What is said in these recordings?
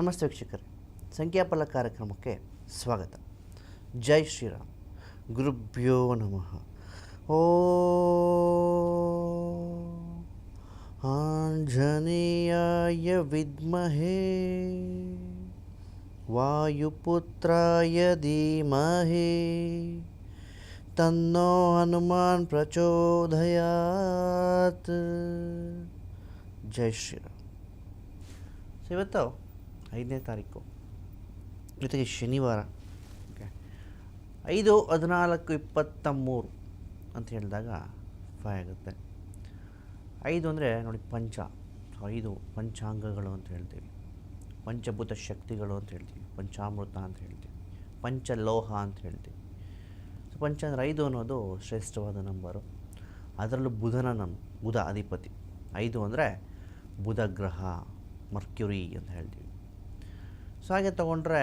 ನಮಸ್ತೆ ವೀಕ್ಷಕರೇ, ಸಂಖ್ಯಾಫಲ ಕಾರ್ಯಕ್ರಮಕ್ಕೆ ಸ್ವಾಗತ. ಜೈ ಶ್ರೀರಾಮ್. ಗುರುಭ್ಯೋ ನಮಃ. ಆಂಜನೇಯಾಯ ವಿದ್ಮಹೇ ವಾಯುಪುತ್ರಾಯ ಧೀಮಹಿ ತನ್ನೋ ಹನುಮಾನ್ ಪ್ರಚೋದಯಾತ್. ಜೈ ಶ್ರೀರಾಮ್. ಇವತ್ತು 5ನೇ ತಾರೀಕು, ಜೊತೆಗೆ ಶನಿವಾರ. ಓಕೆ, 5-14-23 ಅಂತ ಹೇಳಿದಾಗ 5 ಆಗುತ್ತೆ. 5 ಅಂದರೆ ನೋಡಿ ಪಂಚ, 5 ಪಂಚಾಂಗಗಳು ಅಂತ ಹೇಳ್ತೀವಿ, ಪಂಚಭೂತ ಶಕ್ತಿಗಳು ಅಂತ ಹೇಳ್ತೀವಿ, ಪಂಚಾಮೃತ ಅಂತ ಹೇಳ್ತೀವಿ, ಪಂಚಲೋಹ ಅಂತ ಹೇಳ್ತೀವಿ. ಸೊ ಪಂಚ ಅಂದರೆ 5 ಅನ್ನೋದು ಶ್ರೇಷ್ಠವಾದ ನಂಬರು. ಅದರಲ್ಲೂ ಬುಧ ಅಧಿಪತಿ. 5 ಅಂದರೆ ಬುಧ ಗ್ರಹ, ಮರ್ಕ್ಯುರಿ ಅಂತ ಹೇಳ್ತೀವಿ. ಸೊ ಹಾಗೆ ತೊಗೊಂಡ್ರೆ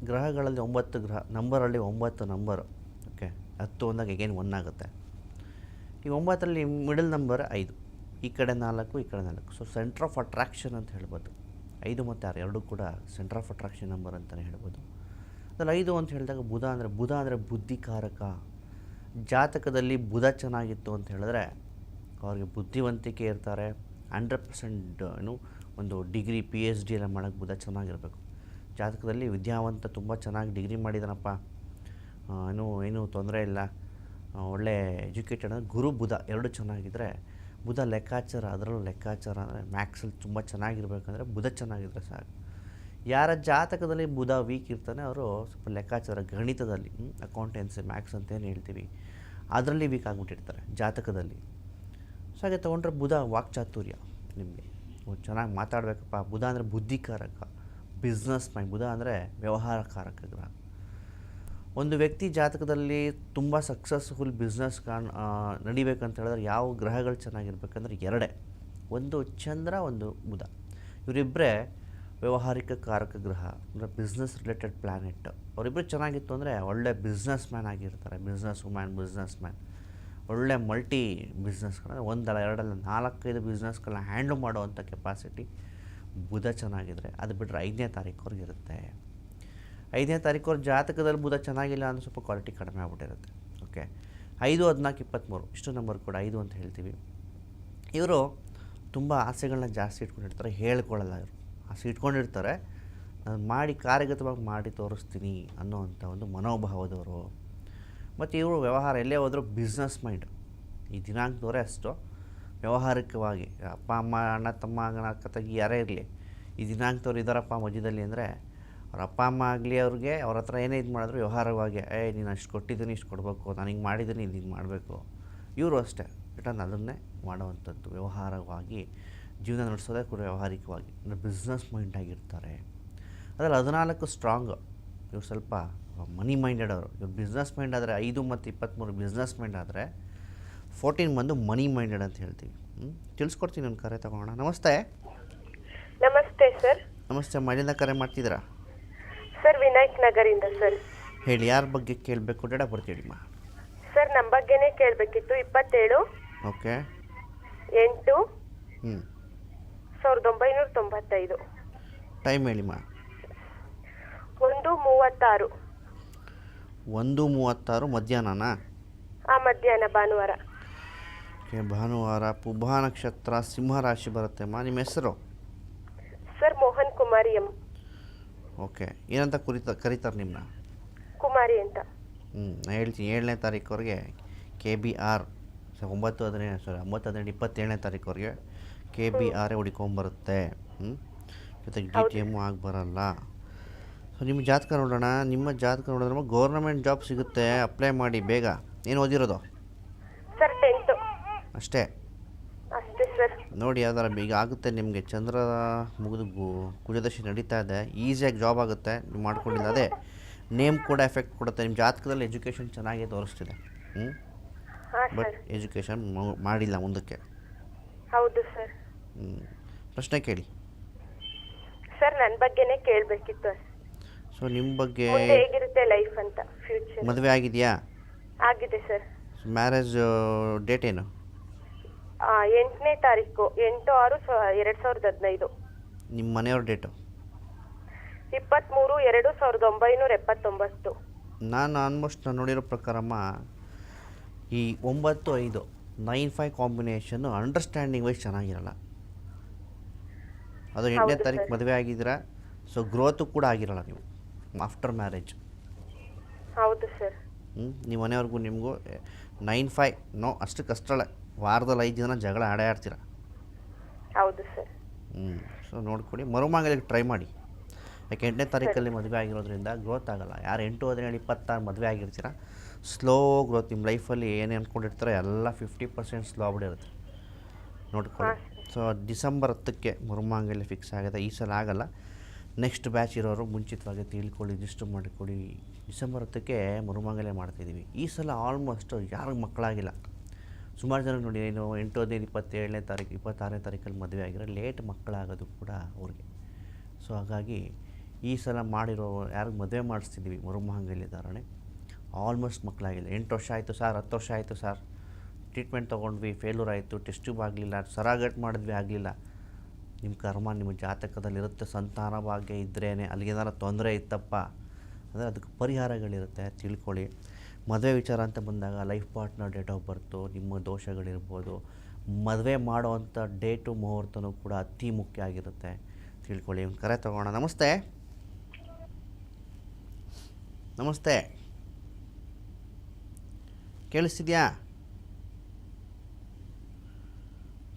ಗ್ರಹಗಳಲ್ಲಿ 9 ಗ್ರಹ, ನಂಬರಲ್ಲಿ 9 ನಂಬರು. ಓಕೆ, 10 ಅಂದಾಗ ಎಗೇನ್ 1 ಆಗುತ್ತೆ. ಈಗ 9ರಲ್ಲಿ ಮಿಡಲ್ ನಂಬರ್ 5, ಈ ಕಡೆ 4, ಈ ಕಡೆ 4. ಸೊ ಸೆಂಟ್ರ್ ಆಫ್ ಅಟ್ರಾಕ್ಷನ್ ಅಂತ ಹೇಳ್ಬೋದು. 5 ಮತ್ತು 6 ಎರಡೂ ಕೂಡ ಸೆಂಟ್ರ್ ಆಫ್ ಅಟ್ರಾಕ್ಷನ್ ನಂಬರ್ ಅಂತಲೇ ಹೇಳ್ಬೋದು. ಅದ್ರಲ್ಲಿ 5 ಅಂತ ಹೇಳಿದಾಗ ಬುಧ ಅಂದರೆ ಬುದ್ಧಿಕಾರಕ. ಜಾತಕದಲ್ಲಿ ಬುಧ ಚೆನ್ನಾಗಿತ್ತು ಅಂತ ಹೇಳಿದ್ರೆ ಅವ್ರಿಗೆ ಬುದ್ಧಿವಂತಿಕೆ ಇರ್ತಾರೆ. 100% ಒಂದು ಡಿಗ್ರಿ PhD ಎಲ್ಲ ಮಾಡೋಕ್ಕೆ ಬುಧ ಚೆನ್ನಾಗಿರಬೇಕು. ಜಾತಕದಲ್ಲಿ ವಿದ್ಯಾವಂತ ತುಂಬ ಚೆನ್ನಾಗಿ ಡಿಗ್ರಿ ಮಾಡಿದಾನಪ್ಪ, ಏನೂ ತೊಂದರೆ ಇಲ್ಲ, ಒಳ್ಳೆ ಎಜುಕೇಟೆಡ್ ಅಂದರೆ ಗುರು ಬುಧ ಎರಡು ಚೆನ್ನಾಗಿದ್ದರೆ, ಬುಧ ಲೆಕ್ಕಾಚಾರ, ಅದರಲ್ಲೂ ಲೆಕ್ಕಾಚಾರ ಅಂದರೆ ಮ್ಯಾಥ್ಸಲ್ಲಿ ತುಂಬ ಚೆನ್ನಾಗಿರ್ಬೇಕಂದ್ರೆ ಬುಧ ಚೆನ್ನಾಗಿದ್ದರೆ ಸಾಕು. ಯಾರ ಜಾತಕದಲ್ಲಿ ಬುಧ ವೀಕ್ ಇರ್ತಾನೆ ಅವರು ಸ್ವಲ್ಪ ಲೆಕ್ಕಾಚಾರ, ಗಣಿತದಲ್ಲಿ, ಅಕೌಂಟೆನ್ಸಿ, ಮ್ಯಾಥ್ಸ್ ಅಂತೇನು ಹೇಳ್ತೀವಿ, ಅದರಲ್ಲಿ ವೀಕ್ ಆಗಿಬಿಟ್ಟಿರ್ತಾರೆ ಜಾತಕದಲ್ಲಿ. ಸೊ ಹಾಗೆ ತೊಗೊಂಡ್ರೆ ಬುಧ ವಾಕ್ಚಾತುರ್ಯ, ನಿಮಗೆ ಚೆನ್ನಾಗಿ ಮಾತಾಡಬೇಕಪ್ಪ. ಬುಧ ಅಂದರೆ ಬುದ್ಧಿಕಾರಕ, ಬಿಸ್ನೆಸ್ ಮೈಂಡ್. ಬುಧ ಅಂದರೆ ವ್ಯವಹಾರಕಾರಕ ಗ್ರಹ. ಒಂದು ವ್ಯಕ್ತಿ ಜಾತಕದಲ್ಲಿ ತುಂಬ ಸಕ್ಸಸ್ಫುಲ್ ಬಿಸ್ನೆಸ್ ನಡಿಬೇಕಂತ ಹೇಳಿದ್ರೆ ಯಾವ ಗ್ರಹಗಳು ಚೆನ್ನಾಗಿರ್ಬೇಕಂದ್ರೆ 2, ಒಂದು ಚಂದ್ರ, ಒಂದು ಬುಧ. ಇವರಿಬ್ಬರೇ ವ್ಯವಹಾರಿಕ ಕಾರಕ ಗ್ರಹ, ಅಂದರೆ ಬಿಸ್ನೆಸ್ ರಿಲೇಟೆಡ್ ಪ್ಲ್ಯಾನೆಟ್. ಅವರಿಬ್ಬರು ಚೆನ್ನಾಗಿತ್ತು ಅಂದರೆ ಒಳ್ಳೆ ಬಿಸ್ನೆಸ್ ಮ್ಯಾನ್ ಆಗಿರ್ತಾರೆ, ಬಿಸ್ನೆಸ್ ಮ್ಯಾನ್. ಒಳ್ಳೆ ಮಲ್ಟಿ ಬಿಸ್ನೆಸ್ಗಳಂದರೆ 1 ಅಲ್ಲ 2 ಅಲ್ಲ 4-5 ಬಿಸ್ನೆಸ್ಗಳನ್ನ ಹ್ಯಾಂಡ್ಲ್ ಮಾಡೋವಂಥ ಕೆಪಾಸಿಟಿ ಬುಧ ಚೆನ್ನಾಗಿದ್ದರೆ. ಅದು ಬಿಟ್ಟರೆ 5ನೇ ತಾರೀಕುವರೆಗೆ ಇರುತ್ತೆ. 5ನೇ ತಾರೀಕುವರೆಗೆ ಜಾತಕದಲ್ಲಿ ಬುಧ ಚೆನ್ನಾಗಿಲ್ಲ ಅಂದರೆ ಸ್ವಲ್ಪ ಕ್ವಾಲಿಟಿ ಕಡಿಮೆ ಆಗ್ಬಿಟ್ಟಿರುತ್ತೆ. ಓಕೆ, 5-14-23 ಇಷ್ಟು ನಂಬರ್ ಕೂಡ 5 ಅಂತ ಹೇಳ್ತೀವಿ. ಇವರು ತುಂಬ ಆಸೆಗಳನ್ನ ಜಾಸ್ತಿ ಇಟ್ಕೊಂಡಿರ್ತಾರೆ, ಹೇಳ್ಕೊಳ್ಳಲ್ಲ. ಇವರು ಆಸೆ ಇಟ್ಕೊಂಡಿರ್ತಾರೆ, ನಾನು ಮಾಡಿ ಕಾರ್ಯಗತವಾಗಿ ಮಾಡಿ ತೋರಿಸ್ತೀನಿ ಅನ್ನೋವಂಥ ಒಂದು ಮನೋಭಾವದವರು. ಮತ್ತು ಇವರು ವ್ಯವಹಾರ ಎಲ್ಲೇ ಹೋದರೂ ಬಿಸ್ನೆಸ್ ಮೈಂಡ್. ಈ ದಿನಾಂಕದವರೇ ಅಷ್ಟು ವ್ಯವಹಾರಿಕವಾಗಿ, ಅಪ್ಪ ಅಮ್ಮ, ಅಣ್ಣ ತಮ್ಮ, ಅಕ್ಕ ತಂಗಿ ಯಾರೇ ಇರಲಿ, ಈ ದಿನಾಂಕದವ್ರು ಇದ್ದಾರಪ್ಪ ಮಧ್ಯದಲ್ಲಿ ಅಂದರೆ ಅವ್ರ ಅಪ್ಪ ಅಮ್ಮ ಆಗಲಿ, ಅವ್ರಿಗೆ ಅವ್ರ ಹತ್ರ ಏನೇ ಇದು ಮಾಡಿದ್ರು ವ್ಯವಹಾರವಾಗಿ, ನೀನು ಅಷ್ಟು ಕೊಟ್ಟಿದ್ದೀನಿ, ಇಷ್ಟು ಕೊಡಬೇಕು, ನಾನು ಹಿಂಗೆ ಮಾಡಿದ್ದೀನಿ, ಇದು ಹಿಂಗೆ ಮಾಡಬೇಕು. ಇವರು ಅಷ್ಟೇ ರಿಟರ್ನ್ ಅದನ್ನೇ ಮಾಡುವಂಥದ್ದು. ವ್ಯವಹಾರವಾಗಿ ಜೀವನ ನಡೆಸೋದೇ ಕೂಡ ವ್ಯವಹಾರಿಕವಾಗಿ, ಅಂದರೆ ಬಿಸ್ನೆಸ್ ಮೈಂಡ್ ಆಗಿರ್ತಾರೆ. ಅದರಲ್ಲಿ 14 ಸ್ಟ್ರಾಂಗ್. ಇವ್ರು ಸ್ವಲ್ಪ ಮನಿ ಮೈಂಡೆಡ್ ಅವರು. ಇವ್ರು ಬಿಸ್ನೆಸ್ ಮೈಂಡ್ ಆದರೆ 5 ಮತ್ತು 23 ಬಿಸ್ನೆಸ್ ಮೈಂಡ್ ಆದರೆ 14 ಬಂದು ಮನಿ ಮೈಂಡೆಡ್ ಅಂತ ಹೇಳ್ತೀವಿ. ತಿಳಿಸ್ಕೊಡ್ತೀನಿ, ಒಂದು ಕರೆ ತಗೋಣ. ನಮಸ್ತೆ. ನಮಸ್ತೆ ಸರ್. ನಮಸ್ತೆ, ಮನೆಯಿಂದ ಕರೆ ಮಾಡ್ತಿದ್ದೀರಾ? ಸರ್, ವಿನಾಯಕ್ ನಗರಿಂದ ಸರ್. ಹೇಳಿ, ಯಾರ ಬಗ್ಗೆ ಕೇಳಬೇಕು? ಡೇಟ್ ಆಫ್ ಬರ್ತ್ ಹೇಳಿಮ್ಮ. ಸರ್, ನಮ್ಮ ಬಗ್ಗೆನೇ ಕೇಳಬೇಕಿತ್ತು. 27 ಓಕೆ 8 1995. ಟೈಮ್ ಹೇಳಿಮ್ಮ. 1:36. 1:36 ಮಧ್ಯಾಹ್ನನಾ? ಮಧ್ಯಾಹ್ನ, ಭಾನುವಾರ. ಓಕೆ, ಭಾನುವಾರ, ಪುಬ್ಬ ನಕ್ಷತ್ರ, ಸಿಂಹ ರಾಶಿ ಬರುತ್ತೆಮ್ಮ. ನಿಮ್ಮ ಹೆಸರು? ಸರ್, ಮೋಹನ್ ಕುಮಾರಿ ಎಂ. ಓಕೆ, ಏನಂತ ಕರೀತಾರೆ ನಿಮ್ಮನ್ನ? ಕುಮಾರಿ ಅಂತ. ನಾನು ಹೇಳ್ತೀನಿ. 7ನೇ ತಾರೀಕುವರೆಗೆ KBR 9-17 ತಾರೀಕುವರೆಗೆ KBR ಹುಡ್ಕೊಂಬರುತ್ತೆ. ಜೊತೆಗೆ DTM ಆಗಿ ಬರಲ್ಲ. ಸೊ ನಿಮ್ಮ ಜಾತಕ ನೋಡೋಣ. ನಿಮ್ಮ ಜಾತಕ ನೋಡಿದ್ರೆ ಗೌರ್ನಮೆಂಟ್ ಜಾಬ್ ಸಿಗುತ್ತೆ, ಅಪ್ಲೈ ಮಾಡಿ ಬೇಗ. ಏನು ಓದಿರೋದು? ಸರ್, 10th ಅಷ್ಟೇ ಸರ್. ನೋಡಿ, ಯಾವ್ದಾರ ಈಗ ಆಗುತ್ತೆ ನಿಮಗೆ. ಚಂದ್ರ ಮುಗಿದು ಕುಜದಶಿ ನಡೀತಾ ಇದೆ, ಈಸಿಯಾಗಿ ಜಾಬ್ ಆಗುತ್ತೆ ನೀವು ಮಾಡ್ಕೊಂಡಿಲ್ಲ. ಅದೇ ನೇಮ್ ಕೂಡ ಎಫೆಕ್ಟ್ ಕೊಡುತ್ತೆ. ನಿಮ್ಮ ಜಾತಕದಲ್ಲಿ ಎಜುಕೇಷನ್ ಚೆನ್ನಾಗಿ ತೋರಿಸ್ತಿದೆ, ಬಟ್ ಎಜುಕೇಷನ್ ಮಾಡಿಲ್ಲ ಮುಂದಕ್ಕೆ. ಹೌದು ಸರ್. ಪ್ರಶ್ನೆ ಕೇಳಿ ಸರ್. ನನ್ನ ಬಗ್ಗೆನೇ ಕೇಳಬೇಕಿತ್ತು. ಸೊ ನಿಮ್ಮ ಬಗ್ಗೆ ಹೇಗಿರುತ್ತೆ ಲೈಫ್ ಅಂತ, ಫ್ಯೂಚರ್. ಮದುವೆ ಆಗಿದೆಯಾ? ಆಗಿದೆ ಸರ್. ಮ್ಯಾರೇಜ್ ಡೇಟ್ ಏನು? 8ನೇ ತಾರೀಕು 8/6/2015. ನಿಮ್ಮ ಮನೆಯವ್ರ ಡೇಟು? 23/2/1979. ನಾನು ಆಲ್ಮೋಸ್ಟ್ ನಾನು ನೋಡಿರೋ ಪ್ರಕಾರಮ್ಮ ಈ 9-5 9-5 ಕಾಂಬಿನೇಷನ್ನು ಅಂಡರ್ಸ್ಟ್ಯಾಂಡಿಂಗ್ ವೈಸ್ ಚೆನ್ನಾಗಿರಲ್ಲ. ಅದು 8ನೇ ಹೌದು ತಾರೀಕು ಸರ್. ಮದುವೆ ಆಗಿದ್ದೀರಾ, ಸೊ ಗ್ರೋತು ಕೂಡ ಆಗಿರಲ್ಲ ನೀವು ಆಫ್ಟರ್ ಮ್ಯಾರೇಜ್. ಹೌದು ಸರ್. ನೀವು ಮನೆಯವ್ರಿಗೂ ನಿಮಗೂ 9-5 ನೋ ಅಷ್ಟಕ್ಕಷ್ಟಳೆ, ವಾರದಲ್ಲಿ 5 ದಿನ ಜಗಳ ಆಡೇ ಆಡ್ತೀರ. ಹೌದು ಸರ್. ಸೊ ನೋಡ್ಕೊಳ್ಳಿ, ಮರುಮಾಂಗಲ್ಯಕ್ಕೆ ಟ್ರೈ ಮಾಡಿ. ಯಾಕೆ 8ನೇ ತಾರೀಕಲ್ಲಿ ಮದುವೆ ಆಗಿರೋದ್ರಿಂದ ಗ್ರೋತ್ ಆಗಲ್ಲ. ಯಾರು 8-17-26 ಮದುವೆ ಆಗಿರ್ತೀರ, ಸ್ಲೋ ಗ್ರೋತ್ ನಿಮ್ಮ ಲೈಫಲ್ಲಿ ಏನೇ ಅಂದ್ಕೊಂಡಿರ್ತಾರೆ ಎಲ್ಲ 50% ಸ್ಲೋ ಆಗ್ಬಿಟ್ಟಿರುತ್ತೆ. ನೋಡ್ಕೊಳ್ಳಿ. ಸೊ ಡಿಸೆಂಬರ್ 10ಕ್ಕೆ ಮರುಮಾಂಗಲ್ಯ ಫಿಕ್ಸ್ ಆಗಿದೆ. ಈ ಸಲ ಆಗಲ್ಲ. ನೆಕ್ಸ್ಟ್ ಬ್ಯಾಚ್ ಇರೋರು ಮುಂಚಿತವಾಗಿ ತಿಳ್ಕೊಳ್ಳಿ, ರಿಜಿಸ್ಟರ್ ಮಾಡಿಕೊಳ್ಳಿ. ಡಿಸೆಂಬರ್ 10ಕ್ಕೆ ಮರುಮಾಂಗಲ್ಯ ಮಾಡ್ತಾಯಿದ್ದೀವಿ. ಈ ಸಲ ಆಲ್ಮೋಸ್ಟ್ ಯಾರಿಗೂ ಮಕ್ಕಳಾಗಿಲ್ಲ. ಸುಮಾರು ಜನ ನೋಡಿ, ಏನು 8-27ನೇ ತಾರೀಕು 26ನೇ ತಾರೀಕಲ್ಲಿ ಮದುವೆ ಆಗಿರೋ ಲೇಟ್ ಮಕ್ಕಳಾಗೋದು ಕೂಡ ಅವ್ರಿಗೆ. ಸೊ ಹಾಗಾಗಿ ಈ ಸಲ ಮಾಡಿರೋ ಯಾರಿಗೆ ಮದುವೆ ಮಾಡಿಸ್ತಿದ್ದೀವಿ ಮರುಮಾಂಗಲ್ಯ ಧಾರಣೆ, ಆಲ್ಮೋಸ್ಟ್ ಮಕ್ಕಳಾಗಿಲ್ಲ. 8 ವರ್ಷ ಆಯಿತು ಸರ್, 10 ವರ್ಷ ಆಯಿತು ಸರ್, ಟ್ರೀಟ್ಮೆಂಟ್ ತೊಗೊಂಡ್ವಿ, ಫೇಲ್ಯೂರ್ ಆಯಿತು, ಟೆಸ್ಟ್ ಟ್ಯೂಬ್ ಆಗಲಿಲ್ಲ, ಸರಾಗಟ್ ಮಾಡಿದ್ವಿ, ಆಗಲಿಲ್ಲ. ನಿಮ್ಮ ಕರ್ಮ ನಿಮ್ಮ ಜಾತಕದಲ್ಲಿರುತ್ತೆ. ಸಂತಾನ ಭಾಗ್ಯ ಇದ್ರೇ ಅಲ್ಲಿಗೇನಾರು ತೊಂದರೆ ಇತ್ತಪ್ಪ ಅಂದರೆ ಅದಕ್ಕೆ ಪರಿಹಾರಗಳಿರುತ್ತೆ, ತಿಳ್ಕೊಳ್ಳಿ. ಮದುವೆ ವಿಚಾರ ಅಂತ ಬಂದಾಗ life partner date of birth, ನಿಮ್ಮ ದೋಷಗಳಿರ್ಬೋದು, ಮದುವೆ ಮಾಡೋವಂಥ ಡೇಟು ಮುಹೂರ್ತನೂ ಕೂಡ ಅತಿ ಮುಖ್ಯ ಆಗಿರುತ್ತೆ, ತಿಳ್ಕೊಳ್ಳಿ. ಒಂದು ಕರೆ ತೊಗೋಣ. ನಮಸ್ತೆ. ನಮಸ್ತೆ, ಕೇಳಿಸ್ತಿದ್ಯಾ?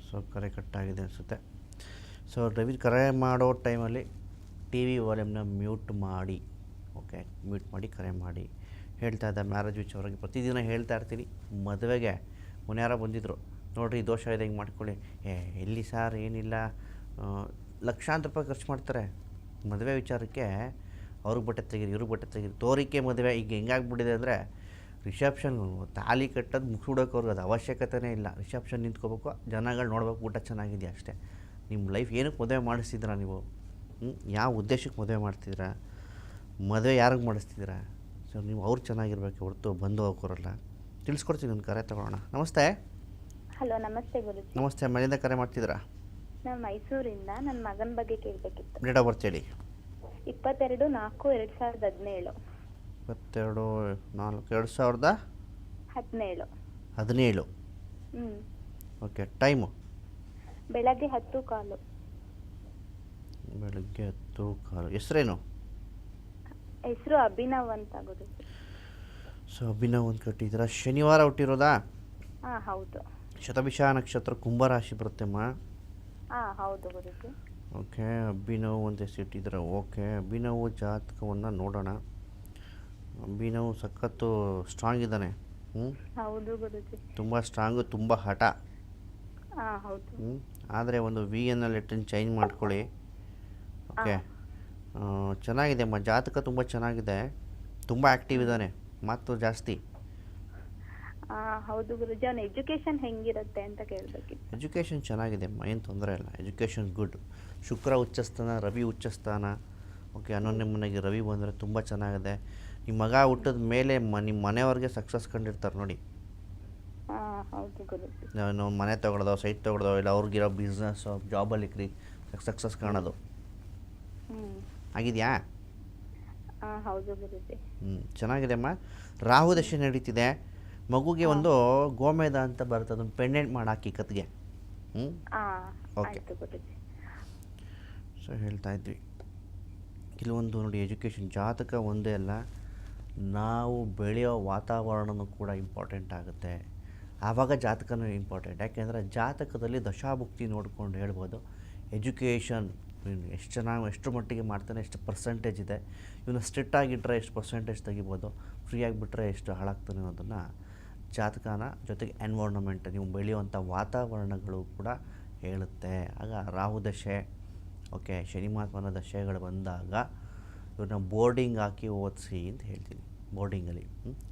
ಸೊ ಕರೆ ಕಟ್ಟಾಗಿದೆ ಅನಿಸುತ್ತೆ. ಸೊ ರವಿ ಕರೆ ಮಾಡೋ ಟೈಮಲ್ಲಿ ಟಿ ವಿ ವಾಲ್ಯೂಮ್ನ ಮ್ಯೂಟ್ ಮಾಡಿ, ಓಕೆ, ಮ್ಯೂಟ್ ಮಾಡಿ ಕರೆ ಮಾಡಿ. ಹೇಳ್ತಾ ಇದ್ದ ಮ್ಯಾರೇಜ್ ವಿಚಾರವಾಗಿ ಪ್ರತಿದಿನ ಹೇಳ್ತಾ ಇರ್ತೀನಿ. ಮದುವೆಗೆ ಮೊನ್ನೆ ಯಾರೋ ಬಂದಿದ್ದರು, ನೋಡಿರಿ ದೋಷ ಇದೆ ಹಿಂಗೆ ಮಾಡ್ಕೊಳ್ಳಿ. ಎಲ್ಲಿ ಸಾರ್, ಏನಿಲ್ಲ, ಲಕ್ಷಾಂತರ ರೂಪಾಯಿ ಖರ್ಚು ಮಾಡ್ತಾರೆ ಮದುವೆ ವಿಚಾರಕ್ಕೆ. ಅವ್ರಿಗೆ ಬಟ್ಟೆ ತೆಗೀರಿ, ಇವ್ರಿಗೆ ಬಟ್ಟೆ ತೆಗೀರಿ, ತೋರಿಕೆ ಮದುವೆ. ಈಗ ಹೆಂಗಾಗ್ಬಿಟ್ಟಿದೆ ಅಂದರೆ ರಿಸೆಪ್ಷನ್ ತಾಲಿ ಕಟ್ಟೋದು ಮುಗಿಸ್ಬಿಡೋಕೆ ಅವ್ರಿಗೆ ಅದು ಅವಶ್ಯಕತೆಯೇ ಇಲ್ಲ. ರಿಸೆಪ್ಷನ್ ನಿಂತ್ಕೋಬೇಕು, ಜನಗಳು ನೋಡ್ಬೇಕು, ಊಟ ಚೆನ್ನಾಗಿದೆಯಾ ಅಷ್ಟೇ. ನಿಮ್ಮ ಲೈಫ್ ಏನಕ್ಕೆ ಮದುವೆ ಮಾಡಿಸ್ತಿದ್ದೀರಾ ನೀವು? ಯಾವ ಉದ್ದೇಶಕ್ಕೆ ಮದುವೆ ಮಾಡ್ತಿದ್ದೀರಾ? ಮದುವೆ ಯಾರಿಗೆ ಮಾಡಿಸ್ತಿದ್ದೀರಾ? ಸೊ ನೀವು ಅವ್ರು ಚೆನ್ನಾಗಿರ್ಬೇಕು ಹೊರತು ಬಂದು ಹೋಗೋರಲ್ಲ. ತಿಳಿಸ್ಕೊಡ್ತೀನಿ. ಒಂದು ಕರೆ ತೊಗೊಳ್ಳೋಣ. ನಮಸ್ತೆ. ಹಲೋ, ನಮಸ್ತೆ ಗುರುಜಿ. ನಮಸ್ತೆ. ಮನೆಯಿಂದ ಕರೆ ಮಾಡ್ತಿದ್ದೀರಾ? ನಾನು ಮೈಸೂರಿಂದ ನನ್ನ ಮಗನ ಬಗ್ಗೆ ಕೇಳಬೇಕಿತ್ತು. ಡೇಟ್ ಆಫ್ ಬರ್ತ್ ಹೇಳಿ. 22/4/2017. 22/4/2017. ಓಕೆ. ಟೈಮು ಬೆಳಗ್ಗೆ 10:15. ಬೆಳಗ್ಗೆ 10:15. ಹೆಸರೇನು? ಹೆಸರು ಅಭಿನವ್ ಅಂತ ಗುರುಜಿ. ಸೊ ಅಭಿನವ್ ಅಂತ ಕಟ್ಟಿದ್ದೀರಾ. ಶನಿವಾರ ಹುಟ್ಟಿರೋದಾ? ಹಾಂ ಹೌದು. ಶತಭಿಷ ನಕ್ಷತ್ರ ಕುಂಭರಾಶಿ ಬರುತ್ತೆಮ್ಮ. ಹಾಂ ಹೌದು ಗುರುಜಿ. ಓಕೆ. ಅಭಿನವ್ ಅಂತ ಹೆಸರಿಟ್ಟಿದ್ದೀರಾ. ಓಕೆ. ಅಭಿನವ್ ಜಾತಕವನ್ನು ನೋಡೋಣ. ಅಭಿನವ್ ಸಖತ್ತು ಸ್ಟ್ರಾಂಗ್ ಇದ್ದಾನೆ. ಹೌದು ಗುರುಜಿ. ತುಂಬ ಸ್ಟ್ರಾಂಗು, ತುಂಬ ಹಠ. ಹಾಂ ಹೌದು. ಆದರೆ ಒಂದು VN ಲೆಟ್ರನ್ನ ಚೇಂಜ್ ಮಾಡ್ಕೊಳ್ಳಿ. ಓಕೆ. ಚೆನ್ನಾಗಿದೆ ಅಮ್ಮ, ಜಾತಕ ತುಂಬ ಚೆನ್ನಾಗಿದೆ. ತುಂಬ ಆ್ಯಕ್ಟಿವ್ ಇದ್ದಾನೆ, ಮಾತು ಜಾಸ್ತಿ. ಹೌದು ಗುರುಜಿ. ಅವನ ಎಜುಕೇಶನ್ ಹೆಂಗಿರುತ್ತೆ ಅಂತ ಕೇಳಬೇಕಿತ್ತು. ಎಜುಕೇಷನ್ ಚೆನ್ನಾಗಿದೆ ಅಮ್ಮ, ಏನು ತೊಂದರೆ ಇಲ್ಲ. Education good. ಶುಕ್ರ ಉಚ್ಚಸ್ಥಾನ, ರವಿ ಉಚ್ಚಸ್ಥಾನ. ಓಕೆ. 11ನೇ ಮನೆಗೆ ರವಿ ಬಂದರೆ ತುಂಬ ಚೆನ್ನಾಗಿದೆ. ನಿಮ್ಮ ಮಗ ಹುಟ್ಟಿದ ಮೇಲೆ ನಿಮ್ಮ ಮನೆಯವ್ರಿಗೆ ಸಕ್ಸಸ್ ಕಂಡಿರ್ತಾರೆ ನೋಡಿ. ಹೌದು ಗುರುಜಿ. ನಾವು ಮನೆ ತೊಗೊಳೋದೋ, ಸೈಟ್ ತೊಗೊಳೋದೋ, ಇಲ್ಲ ಅವ್ರಿಗಿರೋ ಬಿಸ್ನೆಸ್ಸು, ಜಾಬಲ್ಲಿ ಸಕ್ಸಸ್ ಕಾಣೋದು ಆಗಿದೆಯಾ? ಹೌದು ಗುರುಜಿ. ಚೆನ್ನಾಗಿದೆ ಅಮ್ಮ. ರಾಹು ದಶೆ ನಡೀತಿದೆ. ಮಗುಗೆ ಒಂದು ಗೋಮೇಧ ಅಂತ ಬರುತ್ತೆ, ಅದನ್ನು ಪೆಂಡೆಂಟ್ ಮಾಡಾಕಿ ಕತ್ಗೆ. ಓಕೆ. ಸೊ ಹೇಳ್ತಾ ಇದ್ವಿ ಕೆಲವೊಂದು ನೋಡಿ, ಎಜುಕೇಷನ್ ಜಾತಕ ಒಂದೇ ಅಲ್ಲ, ನಾವು ಬೆಳೆಯೋ ವಾತಾವರಣನೂ ಕೂಡ ಇಂಪಾರ್ಟೆಂಟ್ ಆಗುತ್ತೆ. ಆವಾಗ ಜಾತಕನೂ ಇಂಪಾರ್ಟೆಂಟ್. ಯಾಕೆಂದರೆ ಜಾತಕದಲ್ಲಿ ದಶಾಭುಕ್ತಿ ನೋಡ್ಕೊಂಡು ಹೇಳ್ಬೋದು ಎಜುಕೇಷನ್ ಎಷ್ಟು ಚೆನ್ನಾಗಿ, ಎಷ್ಟು ಮಟ್ಟಿಗೆ ಮಾಡ್ತಾನೆ, ಎಷ್ಟು ಪರ್ಸೆಂಟೇಜ್ ಇದೆ, ಇವನು ಸ್ಟ್ರಿಕ್ಟ್ ಆಗಿಟ್ಟರೆ ಎಷ್ಟು ಪರ್ಸೆಂಟೇಜ್ ತೆಗಿಬೋದು, ಫ್ರೀ ಆಗಿಬಿಟ್ರೆ ಎಷ್ಟು ಹಾಳಾಗ್ತಾನೆ ಅನ್ನೋದನ್ನು ಜಾತಕನ ಜೊತೆಗೆ ಎನ್ವೈರ್ನಮೆಂಟ್, ನೀವು ಬೆಳೆಯುವಂಥ ವಾತಾವರಣಗಳು ಕೂಡ ಹೇಳುತ್ತೆ. ಆಗ ರಾಹು ದಶೆ, ಓಕೆ, ಶನಿ ಮಹಾತ್ಮನ ದಶೆಗಳು ಬಂದಾಗ ಇವ್ರನ್ನ ಬೋರ್ಡಿಂಗ್ ಹಾಕಿ ಓದಿಸಿ ಅಂತ ಹೇಳ್ತೀನಿ. ಬೋರ್ಡಿಂಗಲ್ಲಿ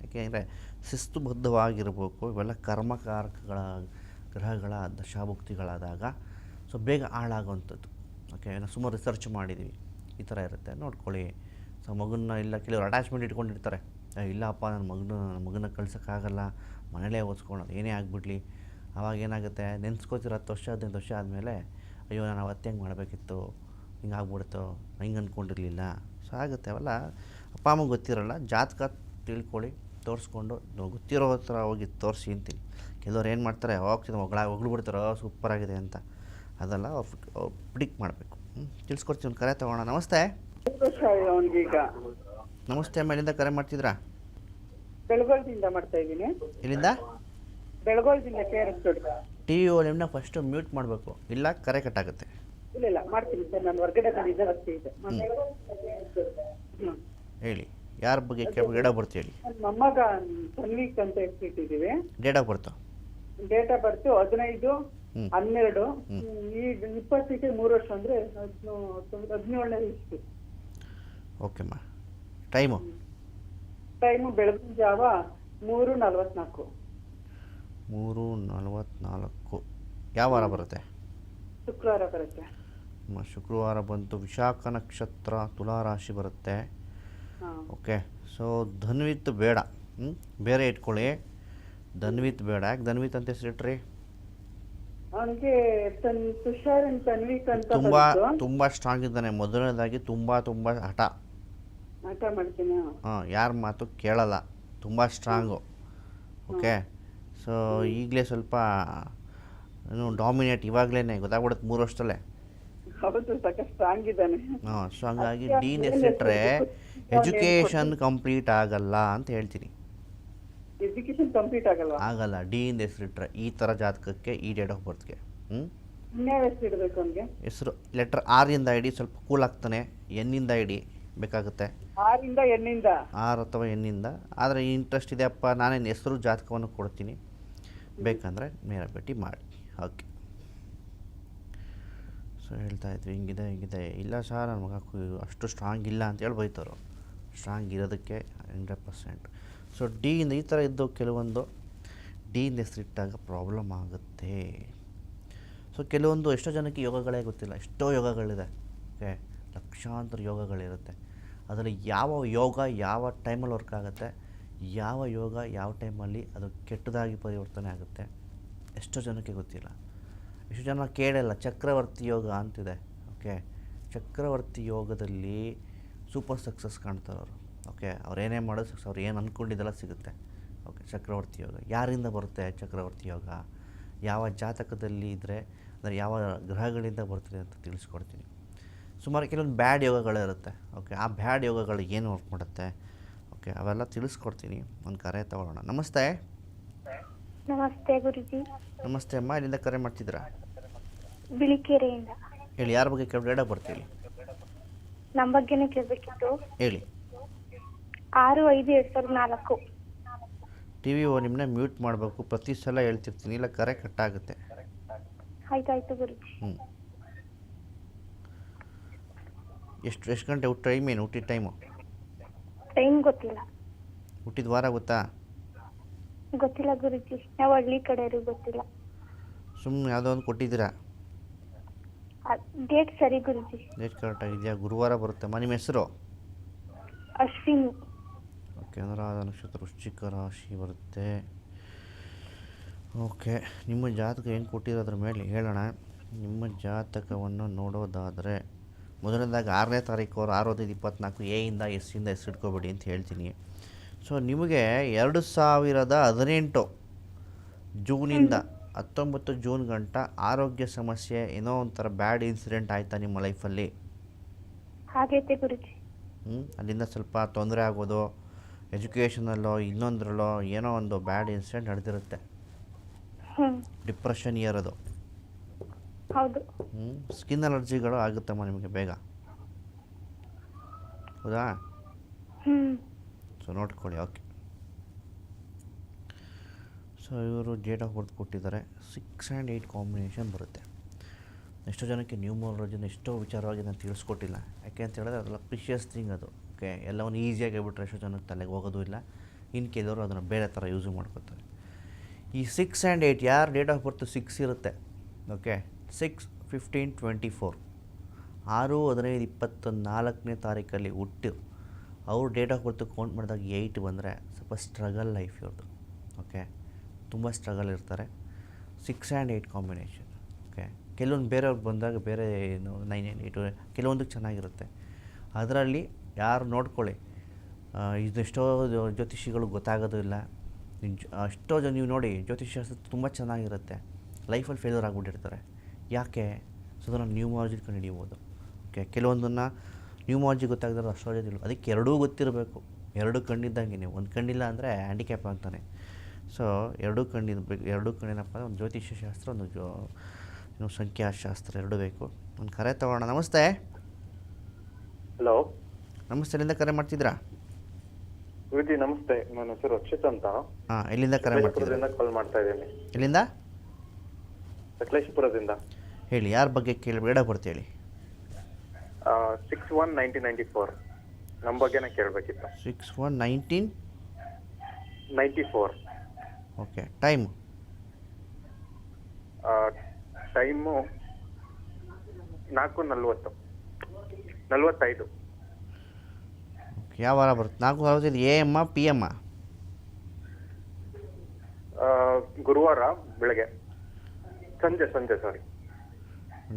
ಯಾಕೆಂದರೆ ಶಿಸ್ತುಬದ್ಧವಾಗಿರಬೇಕು. ಇವೆಲ್ಲ ಕರ್ಮಕಾರಕಗಳ ಗ್ರಹಗಳ ದಶಾಭುಕ್ತಿಗಳಾದಾಗ ಸೊ ಬೇಗ ಹಾಳಾಗುವಂಥದ್ದು. ಓಕೆ. ನಾವು ಸುಮಾರು ರಿಸರ್ಚ್ ಮಾಡಿದ್ದೀವಿ, ಈ ಥರ ಇರುತ್ತೆ, ನೋಡ್ಕೊಳ್ಳಿ. ಸೊ ಮಗನ್ನ ಇಲ್ಲ ಕೆಲವರು ಅಟ್ಯಾಚ್ಮೆಂಟ್ ಇಟ್ಕೊಂಡಿರ್ತಾರೆ. ಇಲ್ಲಪ್ಪ ನನ್ನ ಮಗನ ಕಳ್ಸೋಕ್ಕಾಗಲ್ಲ, ಮನೇಲೇ ಓದಿಸ್ಕೊಳ್ಳೋದು, ಏನೇ ಆಗಿಬಿಡ್ಲಿ. ಆವಾಗ ಏನಾಗುತ್ತೆ, ನೆನೆಸ್ಕೋತಿರೋ 10 ವರ್ಷ 15 ವರ್ಷ ಆದಮೇಲೆ, ಅಯ್ಯೋ ನಾನು ಅವತ್ತು ಹೆಂಗೆ ಮಾಡಬೇಕಿತ್ತು, ಹಿಂಗೆ ಆಗ್ಬಿಡ್ತು, ಹಿಂಗೆ ಅಂದ್ಕೊಂಡಿರಲಿಲ್ಲ. ಸೊ ಆಗುತ್ತೆ ಅವೆಲ್ಲ ಅಪ್ಪ ಅಮ್ಮಗೆ ಗೊತ್ತಿರಲ್ಲ. ಜಾತಕ ತಿಳ್ಕೊಳ್ಳಿ, ತೋರಿಸ್ಕೊಂಡು ಗೊತ್ತಿರೋ ಹತ್ರ ಹೋಗಿ ತೋರಿಸಿ ಅಂತೀನಿ. ಕೆಲವ್ರು ಏನು ಮಾಡ್ತಾರೆ, ಹೋಗ್ತಿದ್ದ ಹೊಗಳ್ಬಿಡ್ತಾರೆ ಸೂಪರಾಗಿದೆ ಅಂತ. ಅದೆಲ್ಲ ಪ್ರಿಡಿಕ್ಟ್ ಮಾಡಬೇಕು. ತಿಳಿಸ್ಕೊಡ್ತೀನಿ. ಒಂದು ಕರೆ ತೊಗೋಣ. ನಮಸ್ತೆ. ಅವನಿಗೀಗ ನಮಸ್ತೆ ಅಮ್ಮ, ಎಲ್ಲಿಂದ ಕರೆ ಮಾಡ್ತಿದ್ರಾ? ಬೆಳಗೋಳದಿಂದ ಮಾಡ್ತಾ ಇದ್ದೀನಿ. ಇಲ್ಲಿಂದ ಬೆಳಗೋಳದಿಂದ KRS ರೋಡ್. ಟಿ ವಿ ವಾಲ್ಯೂಮ್ನ ಫಸ್ಟು ಮ್ಯೂಟ್ ಮಾಡಬೇಕು, ಇಲ್ಲ ಕರೆ ಕಟ್ಟಾಗುತ್ತೆ. ಇಲ್ಲ ಮಾಡ್ತೀನಿ ಸರ್, ನಾನು ಹೊರಗಡೆ ಬಂದಿದ್ದೆ, ರಸ್ತೆ ಇದೆ. ಹೇಳಿ, ಯಾರ ಬಗ್ಗೆ ಡೇಟ್ ಆಫ್ ಬರ್ತ್ ಹೇಳಿ. ನನ್ನ ಮೊಮ್ಮಗ ತನ್ವೀಕ್ ಅಂತ ಇಟ್ಟಿದ್ದೀವಿ. Date of birth? Date of ಬರ್ತ್ 15/12. ಈಗ 20ಕ್ಕೆ 3 ವರ್ಷ ಅಂದರೆ 17ನೇ ಇಷ್ಟು. ಓಕೆಮ್ಮ. ಟೈಮು ಬೆಳಗಿನ ಜಾವ 3:44. 3:44. ಯಾವ ವಾರ ಬರುತ್ತೆ? ಶುಕ್ರವಾರ ಬರುತ್ತೆ. ಶುಕ್ರವಾರ ಬಂತು. ವಿಶಾಖ ನಕ್ಷತ್ರ, ತುಲಾ ರಾಶಿ ಬರುತ್ತೆ. ಓಕೆ. ಸೊ ಧನ್ವಿತ್ ಬೇಡ, ಬೇರೆ ಇಟ್ಕೊಳ್ಳಿ. ಧನ್ವಿತ್ ಬೇಡ. ಯಾಕೆ ಧನ್ವಿತ್ ಅಂತ ಹೆಸರಿಟ್ರಿ? ಅವನಿಗೆ ತುಷಾರ್ ತನ್ವೀಕ್ ಅಂತ ತುಂಬ ಸ್ಟ್ರಾಂಗ್ ಇದ್ದಾನೆ. ಮೊದಲನೇದಾಗಿ ತುಂಬ ಹಠ ಮಾಡ್ತೀನಿ. ಯಾರ ಮಾತು ಕೇಳಲ್ಲ, ತುಂಬ ಸ್ಟ್ರಾಂಗು. ಓಕೆ. ಸೊ ಈಗಲೇ ಸ್ವಲ್ಪ ಡಾಮಿನೇಟ್ ಇವಾಗಲೇ ಗೊತ್ತಾಗ್ಬಿಡುತ್ತೆ 3 ವರ್ಷದಲ್ಲೇ. ಹೌದು, ಸಾಕಷ್ಟು ಸ್ಟ್ರಾಂಗ್ ಇದ್ದಾನೆ. ಸೊ ಹಂಗಾಗಿ ಡೀನ್ ಹೆಸರಿಟ್ರೆ ಎಜುಕೇಷನ್ ಕಂಪ್ಲೀಟ್ ಆಗಲ್ಲ ಅಂತ ಹೇಳ್ತೀನಿ. ಎಜುಕೇಶನ್ ಕಂಪ್ಲೀಟ್ ಆಗಲ್ಲ ಡೀನ್ ಹೆಸರಿಟ್ರೆ ಈ ಥರ ಜಾತಕಕ್ಕೆ, ಈ ಡೇಟ್ ಆಫ್ ಬರ್ತ್ಗೆ. ಇಡಬೇಕು ಅವನಿಗೆ ಹೆಸರು ಲೆಟರ್ ಆರಿಂದ ಇಡಿ, ಸ್ವಲ್ಪ ಕೂಲ್ ಆಗ್ತಾನೆ. ಎನ್ನಿಂದ ಇಡಿ ಬೇಕಾಗುತ್ತೆ. ಆರ್ ಅಥವಾ ಎನ್ನಿಂದ. ಆದರೆ ಇಂಟ್ರೆಸ್ಟ್ ಇದೆ ಅಪ್ಪ, ನಾನೇನು ಹೆಸರು ಜಾತಕವನ್ನು ಕೊಡ್ತೀನಿ, ಬೇಕಂದರೆ ನೇರ ಭೇಟಿ ಮಾಡಿ. ಓಕೆ. ಸೊ ಹೇಳ್ತಾ ಇದ್ವಿ ಹಿಂಗಿದೆ. ಇಲ್ಲ ಸರ್, ನನ್ನ ಮಗ ಅಷ್ಟು ಸ್ಟ್ರಾಂಗ್ ಇಲ್ಲ ಅಂತೇಳಿ ಬೈತವರು. ಸ್ಟ್ರಾಂಗ್ ಇರೋದಕ್ಕೆ 100%. ಸೊ ಡಿಯಿಂದ ಈ ಥರ ಇದ್ದು ಕೆಲವೊಂದು ಡಿಯಿಂದ ಹೆಸರಿಟ್ಟಾಗ ಪ್ರಾಬ್ಲಮ್ ಆಗುತ್ತೆ. ಸೊ ಕೆಲವೊಂದು ಎಷ್ಟೋ ಜನಕ್ಕೆ ಯೋಗಗಳೇ ಗೊತ್ತಿಲ್ಲ. ಎಷ್ಟೋ ಯೋಗಗಳಿದೆ. ಓಕೆ, ಲಕ್ಷಾಂತರ ಯೋಗಗಳಿರುತ್ತೆ. ಅದರಲ್ಲಿ ಯಾವ ಯೋಗ ಯಾವ ಟೈಮಲ್ಲಿ ವರ್ಕ್ ಆಗುತ್ತೆ, ಯಾವ ಯೋಗ ಯಾವ ಟೈಮಲ್ಲಿ ಅದು ಕೆಟ್ಟದಾಗಿ ಪರಿವರ್ತನೆ ಆಗುತ್ತೆ, ಎಷ್ಟೋ ಜನಕ್ಕೆ ಗೊತ್ತಿಲ್ಲ. ಎಷ್ಟು ಜನ ಕೇಳಲ್ಲ. ಚಕ್ರವರ್ತಿ ಯೋಗ ಅಂತಿದೆ. ಓಕೆ, ಚಕ್ರವರ್ತಿ ಯೋಗದಲ್ಲಿ ಸೂಪರ್ ಸಕ್ಸಸ್ ಕಾಣ್ತಾರೆ ಅವರು. ಓಕೆ, ಅವ್ರೇನೇ ಮಾಡೋದು ಸಕ್ಸಸ್, ಅವ್ರು ಏನು ಅಂದ್ಕೊಂಡಿದ್ದೆಲ್ಲ ಸಿಗುತ್ತೆ. ಓಕೆ, ಚಕ್ರವರ್ತಿ ಯೋಗ ಯಾರಿಂದ ಬರುತ್ತೆ? ಚಕ್ರವರ್ತಿ ಯೋಗ ಯಾವ ಜಾತಕದಲ್ಲಿ ಇದ್ದರೆ, ಅಂದರೆ ಯಾವ ಗ್ರಹಗಳಿಂದ ಬರ್ತದೆ ಅಂತ ತಿಳಿಸ್ಕೊಡ್ತೀನಿ. ಸುಮಾರು ಕೆಲವೊಂದು ಬ್ಯಾಡ್ ಯೋಗಗಳಿರುತ್ತೆ. ಓಕೆ, ಆ ಬ್ಯಾಡ್ ಯೋಗಗಳು ಏನು ವರ್ಕ್ ಮಾಡುತ್ತೆ, ಓಕೆ, ಅವೆಲ್ಲ ತಿಳಿಸ್ಕೊಡ್ತೀನಿ. ಒಂದು ಕರೆ ತಗೊಳ್ಳೋಣ. ನಮಸ್ತೆ. ನಮಸ್ತೆ ಗುರುಜಿ. ನಮಸ್ತೆ ಅಮ್ಮ, ಇಲ್ಲಿಂದ ಕರೆ ಮಾಡ್ತಿದ್ದೀರಾ? ಬಿಳಿಕೆರೆಯಿಂದ. ಹೇಳಿ, ಯಾರ ಬಗ್ಗೆ ಡೇಟ್ ಆಫ್ ಬರ್ತ್ ಹೇಳಿ. ನಮ್ಮ ಬಗ್ಗೆನೇ ಕೇಳಬೇಕಿತ್ತು. ಹೇಳಿ. 6/5/2004. ಟಿ ವಿ ನಿಮ್ಮನ್ನ ಮ್ಯೂಟ್ ಮಾಡಬೇಕು. ಪ್ರತಿ ಸಲ ಹೇಳ್ತಿರ್ತೀನಿ, ಇಲ್ಲ ಕರೆ ಕಟ್ಟಾಗುತ್ತೆ. ಆಯ್ತಾಯ್ತು ಗುರುಜಿ. ಎಷ್ಟು ಗಂಟೆ ಟೈಮ್? ಏನು ಹುಟ್ಟಿದ ಟೈಮು? ಟೈಮ್ ಗೊತ್ತಿಲ್ಲ. ಹುಟ್ಟಿದ ವಾರ ಗೊತ್ತಾ? ಗೊತ್ತಿಲ್ಲ ಗುರುಜಿ, ನಾವು ಹಳ್ಳಿ ಕಡೆಯವ್ರಿಗೆ ಗೊತ್ತಿಲ್ಲ. ಸುಮ್ಮನೆ ಯಾವುದೋ ಒಂದು ಕೊಟ್ಟಿದ್ದೀರಾ? ಡೇಟ್ ಸರಿ ಗುರುಜಿ. ಡೇಟ್ ಕರೆಕ್ಟಾಗಿದೆಯಾ? ಗುರುವಾರ ಬರುತ್ತಮ್ಮ. ನಿಮ್ಮ ಹೆಸರು? ಅಶ್ವಿನಿ. ಓಕೆ, ಅನುರಾಧ ನಕ್ಷತ್ರ, ವೃಶ್ಚಿಕ ರಾಶಿ ಬರುತ್ತೆ. ಓಕೆ, ನಿಮ್ಮ ಜಾತಕ ಏನು ಕೊಟ್ಟಿರೋದ್ರ ಮೇಲೆ ಹೇಳೋಣ. ನಿಮ್ಮ ಜಾತಕವನ್ನು ನೋಡೋದಾದರೆ ಮೊದಲನೇದಾಗಿ 6ನೇ ತಾರೀಕು 6/5/24 ಎಯಿಂದ ಎಸ್ಸಿಂದ ಹೆಸರಿಟ್ಕೋಬೇಡಿ ಅಂತ ಹೇಳ್ತೀನಿ. ಸೊ ನಿಮಗೆ 2018 ಜೂನಿಂದ 19 ಜೂನ್ ಗಂಟ ಆರೋಗ್ಯ ಸಮಸ್ಯೆ, ಏನೋ ಒಂಥರ ಬ್ಯಾಡ್ ಇನ್ಸಿಡೆಂಟ್ ಆಯಿತಾ ನಿಮ್ಮ ಲೈಫಲ್ಲಿ? ಹಾಗೈತೆ ಗುರುಜಿ. ಅಲ್ಲಿಂದ ಸ್ವಲ್ಪ ತೊಂದರೆ ಆಗೋದು, ಎಜುಕೇಷನಲ್ಲೋ ಇನ್ನೊಂದರಲ್ಲೋ ಏನೋ ಒಂದು ಬ್ಯಾಡ್ ಇನ್ಸಿಡೆಂಟ್ ನಡೆದಿರುತ್ತೆ. ಡಿಪ್ರೆಷನ್ ಏರೋದು. ಹೌದು. ಸ್ಕಿನ್ ಅಲರ್ಜಿಗಳು ಆಗುತ್ತಮ್ಮ ನಿಮಗೆ ಬೇಗ, ಹೌದಾ? ಸೊ ನೋಡ್ಕೊಳ್ಳಿ. ಓಕೆ. ಸೊ ಇವರು ಡೇಟ್ ಆಫ್ ಬರ್ತ್ ಕೊಟ್ಟಿದ್ದಾರೆ. 6 and 8 ಕಾಂಬಿನೇಷನ್ ಬರುತ್ತೆ. ಎಷ್ಟೋ ಜನಕ್ಕೆ ನ್ಯೂಮರಾಲಜಿನ ಎಷ್ಟೋ ವಿಚಾರವಾಗಿ ನಾನು ತಿಳಿಸ್ಕೊಟ್ಟಿಲ್ಲ. ಯಾಕೆ ಅಂತ ಹೇಳಿದ್ರೆ ಅದೆಲ್ಲ ಪ್ರಿಷಿಯಸ್ ಥಿಂಗ್ ಅದು. ಓಕೆ, ಎಲ್ಲವನ್ನು ಈಸಿಯಾಗಿ ಹೇಳ್ಬಿಟ್ರೆ ಎಷ್ಟೋ ಜನಕ್ಕೆ ತಲೆಗೆ ಹೋಗೋದು ಇಲ್ಲ. ಇನ್ನು ಕೆಲವರು ಅದನ್ನು ಬೇರೆ ಥರ ಯೂಸು ಮಾಡ್ಕೊತಾರೆ. ಈ 6 and 8 ಯಾರು ಡೇಟ್ ಆಫ್ ಬರ್ತ್ 6 ಇರುತ್ತೆ, ಓಕೆ, 6/15/24 6/15/24ನೇ ತಾರೀಕಲ್ಲಿ ಹುಟ್ಟು ಅವ್ರು ಡೇಟ್ ಆಫ್ ಬರ್ತ್ ಕೌಂಟ್ ಮಾಡಿದಾಗ 8 ಬಂದರೆ ಸ್ವಲ್ಪ ಸ್ಟ್ರಗಲ್ ಲೈಫ್ ಇವ್ರದ್ದು. ಓಕೆ, ತುಂಬ ಸ್ಟ್ರಗಲ್ ಇರ್ತಾರೆ. 6 and 8 ಕಾಂಬಿನೇಷನ್. ಓಕೆ, ಕೆಲವೊಂದು ಬೇರೆಯವ್ರಿಗೆ ಬಂದಾಗ ಬೇರೆ ಏನು 9 and 8 ಕೆಲವೊಂದಕ್ಕೆ ಚೆನ್ನಾಗಿರುತ್ತೆ. ಅದರಲ್ಲಿ ಯಾರು ನೋಡ್ಕೊಳ್ಳಿ, ಇದೆಷ್ಟೋ ಜ್ಯೋತಿಷಿಗಳು ಗೊತ್ತಾಗೋದು ಇಲ್ಲ. ಎಷ್ಟೋ ಜನ ನೀವು ನೋಡಿ ಜ್ಯೋತಿಷ್ಯಶಾಸ್ತ್ರ ತುಂಬ ಚೆನ್ನಾಗಿರುತ್ತೆ, ಲೈಫಲ್ಲಿ ಫೇಲ್ಯೂರ್ ಆಗಿಬಿಟ್ಟಿರ್ತಾರೆ. ಯಾಕೆ? ಸೊ ಅದನ್ನು ನ್ಯೂಮಾಲಜಿ ಕಂಡುಹಿಡಿಬೋದು. ಓಕೆ, ಕೆಲವೊಂದನ್ನು ನ್ಯೂಮಾಲಜಿ ಗೊತ್ತಾಗದ್ರೆ ಅಸ್ಟ್ರಾಲಜಿ ಇಲ್ಲ. ಅದಕ್ಕೆ ಎರಡೂ ಗೊತ್ತಿರಬೇಕು. ಎರಡು ಕಣ್ಣಿದ್ದಂಗೆ, ನೀವು ಒಂದು ಕಣ್ಣಿಲ್ಲ ಅಂದರೆ ಹ್ಯಾಂಡಿಕ್ಯಾಪ್ ಅಂತಾನೆ. ಸೊ ಎರಡೂ ಕಣ್ಣಿರಬೇಕು. ಎರಡೂ ಕಣ್ಣಿನಪ್ಪ ಅಂದರೆ ಒಂದು ಜ್ಯೋತಿಷ್ಯಶಾಸ್ತ್ರ, ಒಂದು ಸಂಖ್ಯಾಶಾಸ್ತ್ರ ಎರಡೂ ಬೇಕು. ಒಂದು ಕರೆ ತಗೋಣ. ನಮಸ್ತೆ. ಹಲೋ, ನಮಸ್ತೆ. ಎಲ್ಲಿಂದ ಕರೆ ಮಾಡ್ತಿದ್ರಾ? ಗುರುಜಿ ನಮಸ್ತೆ. ನನ್ನ ಹೆಸರು ರಕ್ಷಿತ್ ಅಂತ. ಹಾಂ, ಎಲ್ಲಿಂದ ಕರೆ ಮಾಡ್ತಿದ್ರಾ? ಸಕಲೇಶಪುರದಿಂದ ಕಾಲ್ ಮಾಡ್ತಾ ಇದ್ದೀನಿ. ಎಲ್ಲಿಂದ? ಸಕಲೇಶಪುರದಿಂದ. ಹೇಳಿ, ಯಾರ ಬಗ್ಗೆ ಕೇಳಿ, ಬೇಡ ಬರ್ತಿ ಹೇಳಿ. 6/1/1994 ನಮ್ಮ ಬಗ್ಗೆನೇ ಕೇಳಬೇಕಿತ್ತು. 6/1/1994. Okay, time? ಟೈಮು 4:45. ಓಕೆ, ಯಾವ ವಾರ ಬರುತ್ತೆ? 4:45 AM PM? ಗುರುವಾರ ಬೆಳಗ್ಗೆ, ಸಂಜೆ ಸಾರಿ.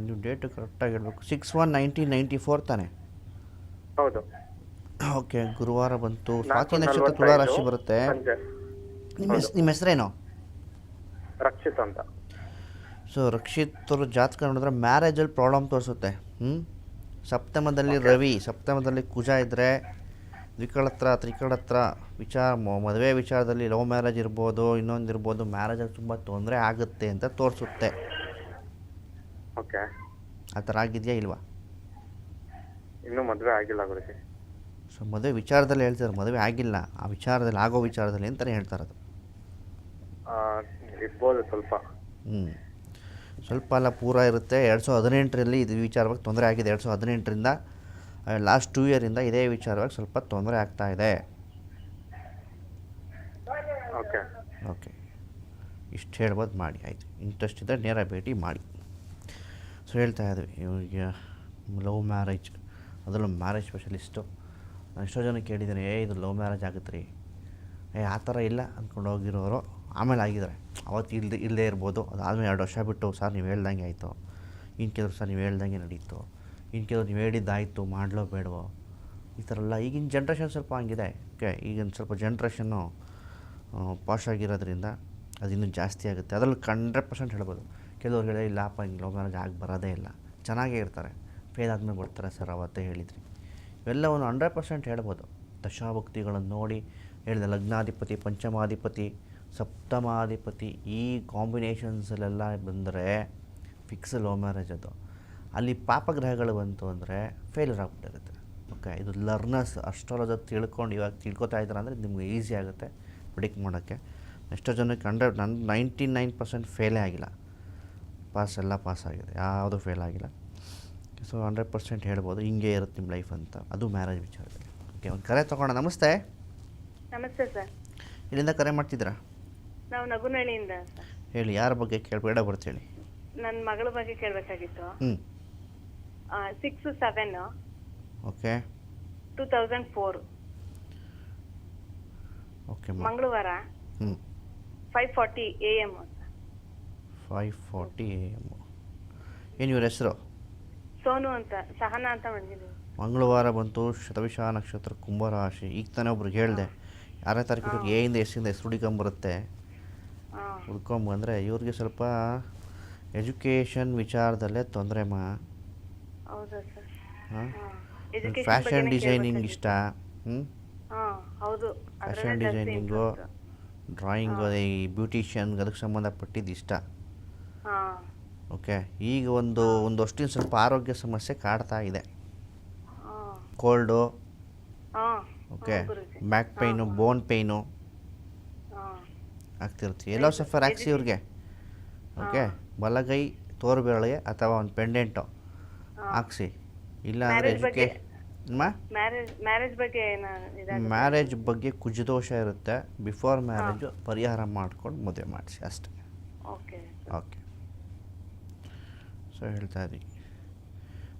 ನೀವು ಡೇಟು ಕರೆಕ್ಟಾಗಿ ಹೇಳಬೇಕು. 6/1/1994 ತಾನೆ? ಹೌದು. ಓಕೆ, ಗುರುವಾರ ಬಂತು. ಸ್ವಾತಿ ನಕ್ಷತ್ರ ತುಲಾ ರಾಶಿ ಬರುತ್ತೆ. ಸಂಜೆ. ನಿಮ್ಮ ಹೆಸರೇನು? ರಕ್ಷಿತ್ ಅಂತ. ಸೊ ರಕ್ಷಿತ್ ಜಾತಕ ನೋಡಿದ್ರೆ ಮ್ಯಾರೇಜಲ್ಲಿ ಪ್ರಾಬ್ಲಮ್ ತೋರಿಸುತ್ತೆ. ಸಪ್ತಮದಲ್ಲಿ ರವಿ, ಸಪ್ತಮದಲ್ಲಿ ಕುಜ ಇದ್ದರೆ ತ್ರಿಕಳತ್ರ ಮದುವೆ ವಿಚಾರದಲ್ಲಿ ಲವ್ ಮ್ಯಾರೇಜ್ ಇರ್ಬೋದು, ಇನ್ನೊಂದಿರ್ಬೋದು, ಮ್ಯಾರೇಜಲ್ಲಿ ತುಂಬ ತೊಂದರೆ ಆಗುತ್ತೆ ಅಂತ ತೋರಿಸುತ್ತೆ. ಓಕೆ, ಆ ಥರ ಆಗಿದೆಯಾ ಇಲ್ವಾ? ಇನ್ನೂ ಮದುವೆ ಆಗಿಲ್ಲ ಗುರುಜಿ. ಸೊ ಮದುವೆ ವಿಚಾರದಲ್ಲಿ ಹೇಳ್ತಾರೆ, ಮದುವೆ ಆಗಿಲ್ಲ, ಆ ವಿಚಾರದಲ್ಲಿ ಆಗೋ ವಿಚಾರದಲ್ಲಿ ಅಂತಲೇ ಹೇಳ್ತಾರದು. ಇರ್ಬೋದು ಸ್ವಲ್ಪ. ಸ್ವಲ್ಪ ಅಲ್ಲ, ಪೂರ ಇರುತ್ತೆ. 2018ರಲ್ಲಿ ಇದು ವಿಚಾರವಾಗಿ ತೊಂದರೆ ಆಗಿದೆ. 2018ರಿಂದ ಲಾಸ್ಟ್ 2 ಇಯರಿಂದ ಇದೇ ವಿಚಾರವಾಗಿ ಸ್ವಲ್ಪ ತೊಂದರೆ ಆಗ್ತಾ ಇದೆ. ಓಕೆ ಓಕೆ, ಇಷ್ಟು ಹೇಳ್ಬೋದು. ಮಾಡಿ ಆಯಿತು. ಇಂಟ್ರೆಸ್ಟ್ ಇದ್ದರೆ ನೇರ ಭೇಟಿ ಮಾಡಿ. ಸೊ ಹೇಳ್ತಾ ಇದ್ವಿ ಇವಾಗ ಲವ್ ಮ್ಯಾರೇಜ್, ಅದರಲ್ಲೂ ಮ್ಯಾರೇಜ್ ಸ್ಪೆಷಲಿಸ್ಟು. ನಾನು ಎಷ್ಟೋ ಜನ ಕೇಳಿದ್ದೀನಿ, ಇದು ಲವ್ ಮ್ಯಾರೇಜ್ ಆಗುತ್ತೆ ರೀ, ಆ ಥರ ಇಲ್ಲ ಅಂದ್ಕೊಂಡು ಹೋಗಿರೋರು ಆಮೇಲೆ ಆಗಿದ್ದಾರೆ. ಅವತ್ತು ಇಲ್ಲದೇ ಇರ್ಬೋದು, ಅದಾದಮೇಲೆ 2 ವರ್ಷ ಬಿಟ್ಟು, ಸರ್ ನೀವು ಹೇಳ್ದಂಗೆ ಆಯಿತು, ಇನ್ನು ಕೆಲವರು ಸರ್ ನೀವು ಹೇಳ್ದಂಗೆ ನಡೀತು, ಇನ್ನು ಕೆಲವರು ನೀವು ಹೇಳಿದ್ದಾಯಿತು, ಮಾಡಲೋ ಬೇಡವೋ, ಈ ಥರ ಎಲ್ಲ ಈಗಿನ ಜನ್ರೇಷನ್ ಸ್ವಲ್ಪ ಹಂಗಿದೆ. ಓಕೆ, ಈಗಿನ ಸ್ವಲ್ಪ ಜನ್ರೇಷನ್ನು ಪಾಶ್ ಆಗಿರೋದ್ರಿಂದ ಅದು ಇನ್ನೂ ಜಾಸ್ತಿ ಆಗುತ್ತೆ. ಅದರಲ್ಲಿ 100% ಹೇಳ್ಬೋದು. ಕೆಲವ್ರು ಹೇಳಿದ್ರೆ ಇಲ್ಲಪ್ಪ, ಹಿಂಗೆ ಲವ್ ಮ್ಯಾರೇಜ್ ಆಗಿ ಬರೋದೇ ಇಲ್ಲ, ಚೆನ್ನಾಗೇ ಇರ್ತಾರೆ, ಫೇಲ್ ಆದಮೇಲೆ ಬರ್ತಾರೆ ಸರ್, ಅವತ್ತೇ ಹೇಳಿದ್ರಿ. ಇವೆಲ್ಲವನ್ನು 100% ಹೇಳ್ಬೋದು. ದಶಾಭಕ್ತಿಗಳನ್ನು ನೋಡಿ ಹೇಳಿದೆ. ಲಗ್ನಾಧಿಪತಿ, ಪಂಚಮಾಧಿಪತಿ, ಸಪ್ತಮಾಧಿಪತಿ, ಈ ಕಾಂಬಿನೇಷನ್ಸಲ್ಲೆಲ್ಲ ಬಂದರೆ ಫಿಕ್ಸ್ ಲವ್ ಮ್ಯಾರೇಜ್ ಅದು. ಅಲ್ಲಿ ಪಾಪಗ್ರಹಗಳು ಬಂತು ಅಂದರೆ ಫೇಲ್ಯೂರ್ ಆಗಿಬಿಟ್ಟಿರುತ್ತೆ. ಓಕೆ, ಇದು ಲರ್ನರ್ಸ್ ಅಸ್ಟ್ರಾಲಜಿ ತಿಳ್ಕೊಂಡು ಇವಾಗ ತಿಳ್ಕೊತಾ ಇದ್ದಾರೆ ಅಂದರೆ ನಿಮ್ಗೆ ಈಸಿ ಆಗುತ್ತೆ ಪ್ರಿಡಿಕ್ಟ್ ಮಾಡೋಕ್ಕೆ. ಎಷ್ಟೋ ಜನಕ್ಕೆ 99% ಫೇಲೇ ಆಗಿಲ್ಲ, ಪಾಸ್ ಆಗಿದೆ, ಯಾವುದು ಫೇಲ್ ಆಗಿಲ್ಲ. ಸೊ 100% ಹೇಳ್ಬೋದು ಹಿಂಗೆ ಇರುತ್ತೆ ನಿಮ್ಮ ಲೈಫ್ ಅಂತ, ಅದು ಮ್ಯಾರೇಜ್ ವಿಚಾರದಲ್ಲಿ. ಓಕೆ, ಒಂದು ಕರೆ ತೊಗೊಳ್ಳೋಣ. ನಮಸ್ತೆ. ನಮಸ್ತೆ ಸರ್. ಇಲ್ಲಿಂದ ಕರೆ ಮಾಡ್ತಿದ್ದೀರಾ? ನಾವು ನಗುನಳ್ಳಿಯಿಂದ ಸರ್. ಹೇಳಿ, ಯಾರ ಬಗ್ಗೆ ಕೇಳಬೇಡ ಬರ್ತೇಳಿ. ನನ್ನ ಮಗಳ ಬಗ್ಗೆ ಕೇಳಬೇಕಾಗಿತ್ತು. 6/7 ಓಕೆ 2004 ಓಕೆ ಮಂಗಳವಾರ 5:40 AM. 5:40 AM. ಏನು ಇವ್ರ ಹೆಸರು? ಸೋನು ಅಂತ, ಸಹನಾ ಅಂತ ಮಾಡಿದ್ದೀವಿ. ಮಂಗಳವಾರ ಬಂತು, ಶತವಿಷ ನಕ್ಷತ್ರ, ಕುಂಭರಾಶಿ. ಈಗ ತಾನೇ ಒಬ್ರಿಗೆ ಹೇಳಿದೆ, 6ನೇ ತಾರೀಕು ಎಯಿಂದ ಎಸ್ಸಿಂದ ಹೆಸರು ಹುಡುಕೊಂಬರುತ್ತೆ. ಹುಡ್ಕೊಂಬಂದರೆ ಇವ್ರಿಗೆ ಸ್ವಲ್ಪ ಎಜುಕೇಷನ್ ವಿಚಾರದಲ್ಲೇ ತೊಂದರೆ ಹೌದಾ ಸರ್? ಹಾಂ, ಫ್ಯಾಷನ್ ಡಿಸೈನಿಂಗ್ ಇಷ್ಟ. ಹೌದು, ಫ್ಯಾಷನ್ ಡಿಸೈನಿಂಗು, ಡ್ರಾಯಿಂಗು, ಈ ಬ್ಯೂಟಿಷಿಯನ್ ಅದಕ್ಕೆ ಸಂಬಂಧಪಟ್ಟಿದ್ದು ಇಷ್ಟ. ಓಕೆ, ಈಗ ಒಂದು ವರ್ಷದಿಂದ ಸ್ವಲ್ಪ ಆರೋಗ್ಯ ಸಮಸ್ಯೆ ಕಾಡ್ತಾ ಇದೆ. ಕೋಲ್ಡು, ಓಕೆ, ಬ್ಯಾಕ್ ಪೈನು, ಬೋನ್ ಪೈನು ಆಗ್ತಿರ್ತೀವಿ. ಎಲ್ಲೋ ಸಫರ್ ಹಾಕ್ಸಿ ಇವ್ರಿಗೆ. ಓಕೆ, ಬಲಗೈ ತೋರ್ಬೆರಳಿಗೆ ಅಥವಾ ಒಂದು ಪೆಂಡೆಂಟು ಹಾಕ್ಸಿ. ಇಲ್ಲ ಅಂದರೆ ಮ್ಯಾರೇಜ್ ಬಗ್ಗೆ ಕುಜದೋಷ ಇರುತ್ತೆ. ಬಿಫೋರ್ ಮ್ಯಾರೇಜು ಪರಿಹಾರ ಮಾಡ್ಕೊಂಡು ಮದುವೆ ಮಾಡಿಸಿ ಅಷ್ಟೇ. ಓಕೆ. ಸೊ ಹೇಳ್ತಾ ಇದ್ವಿ,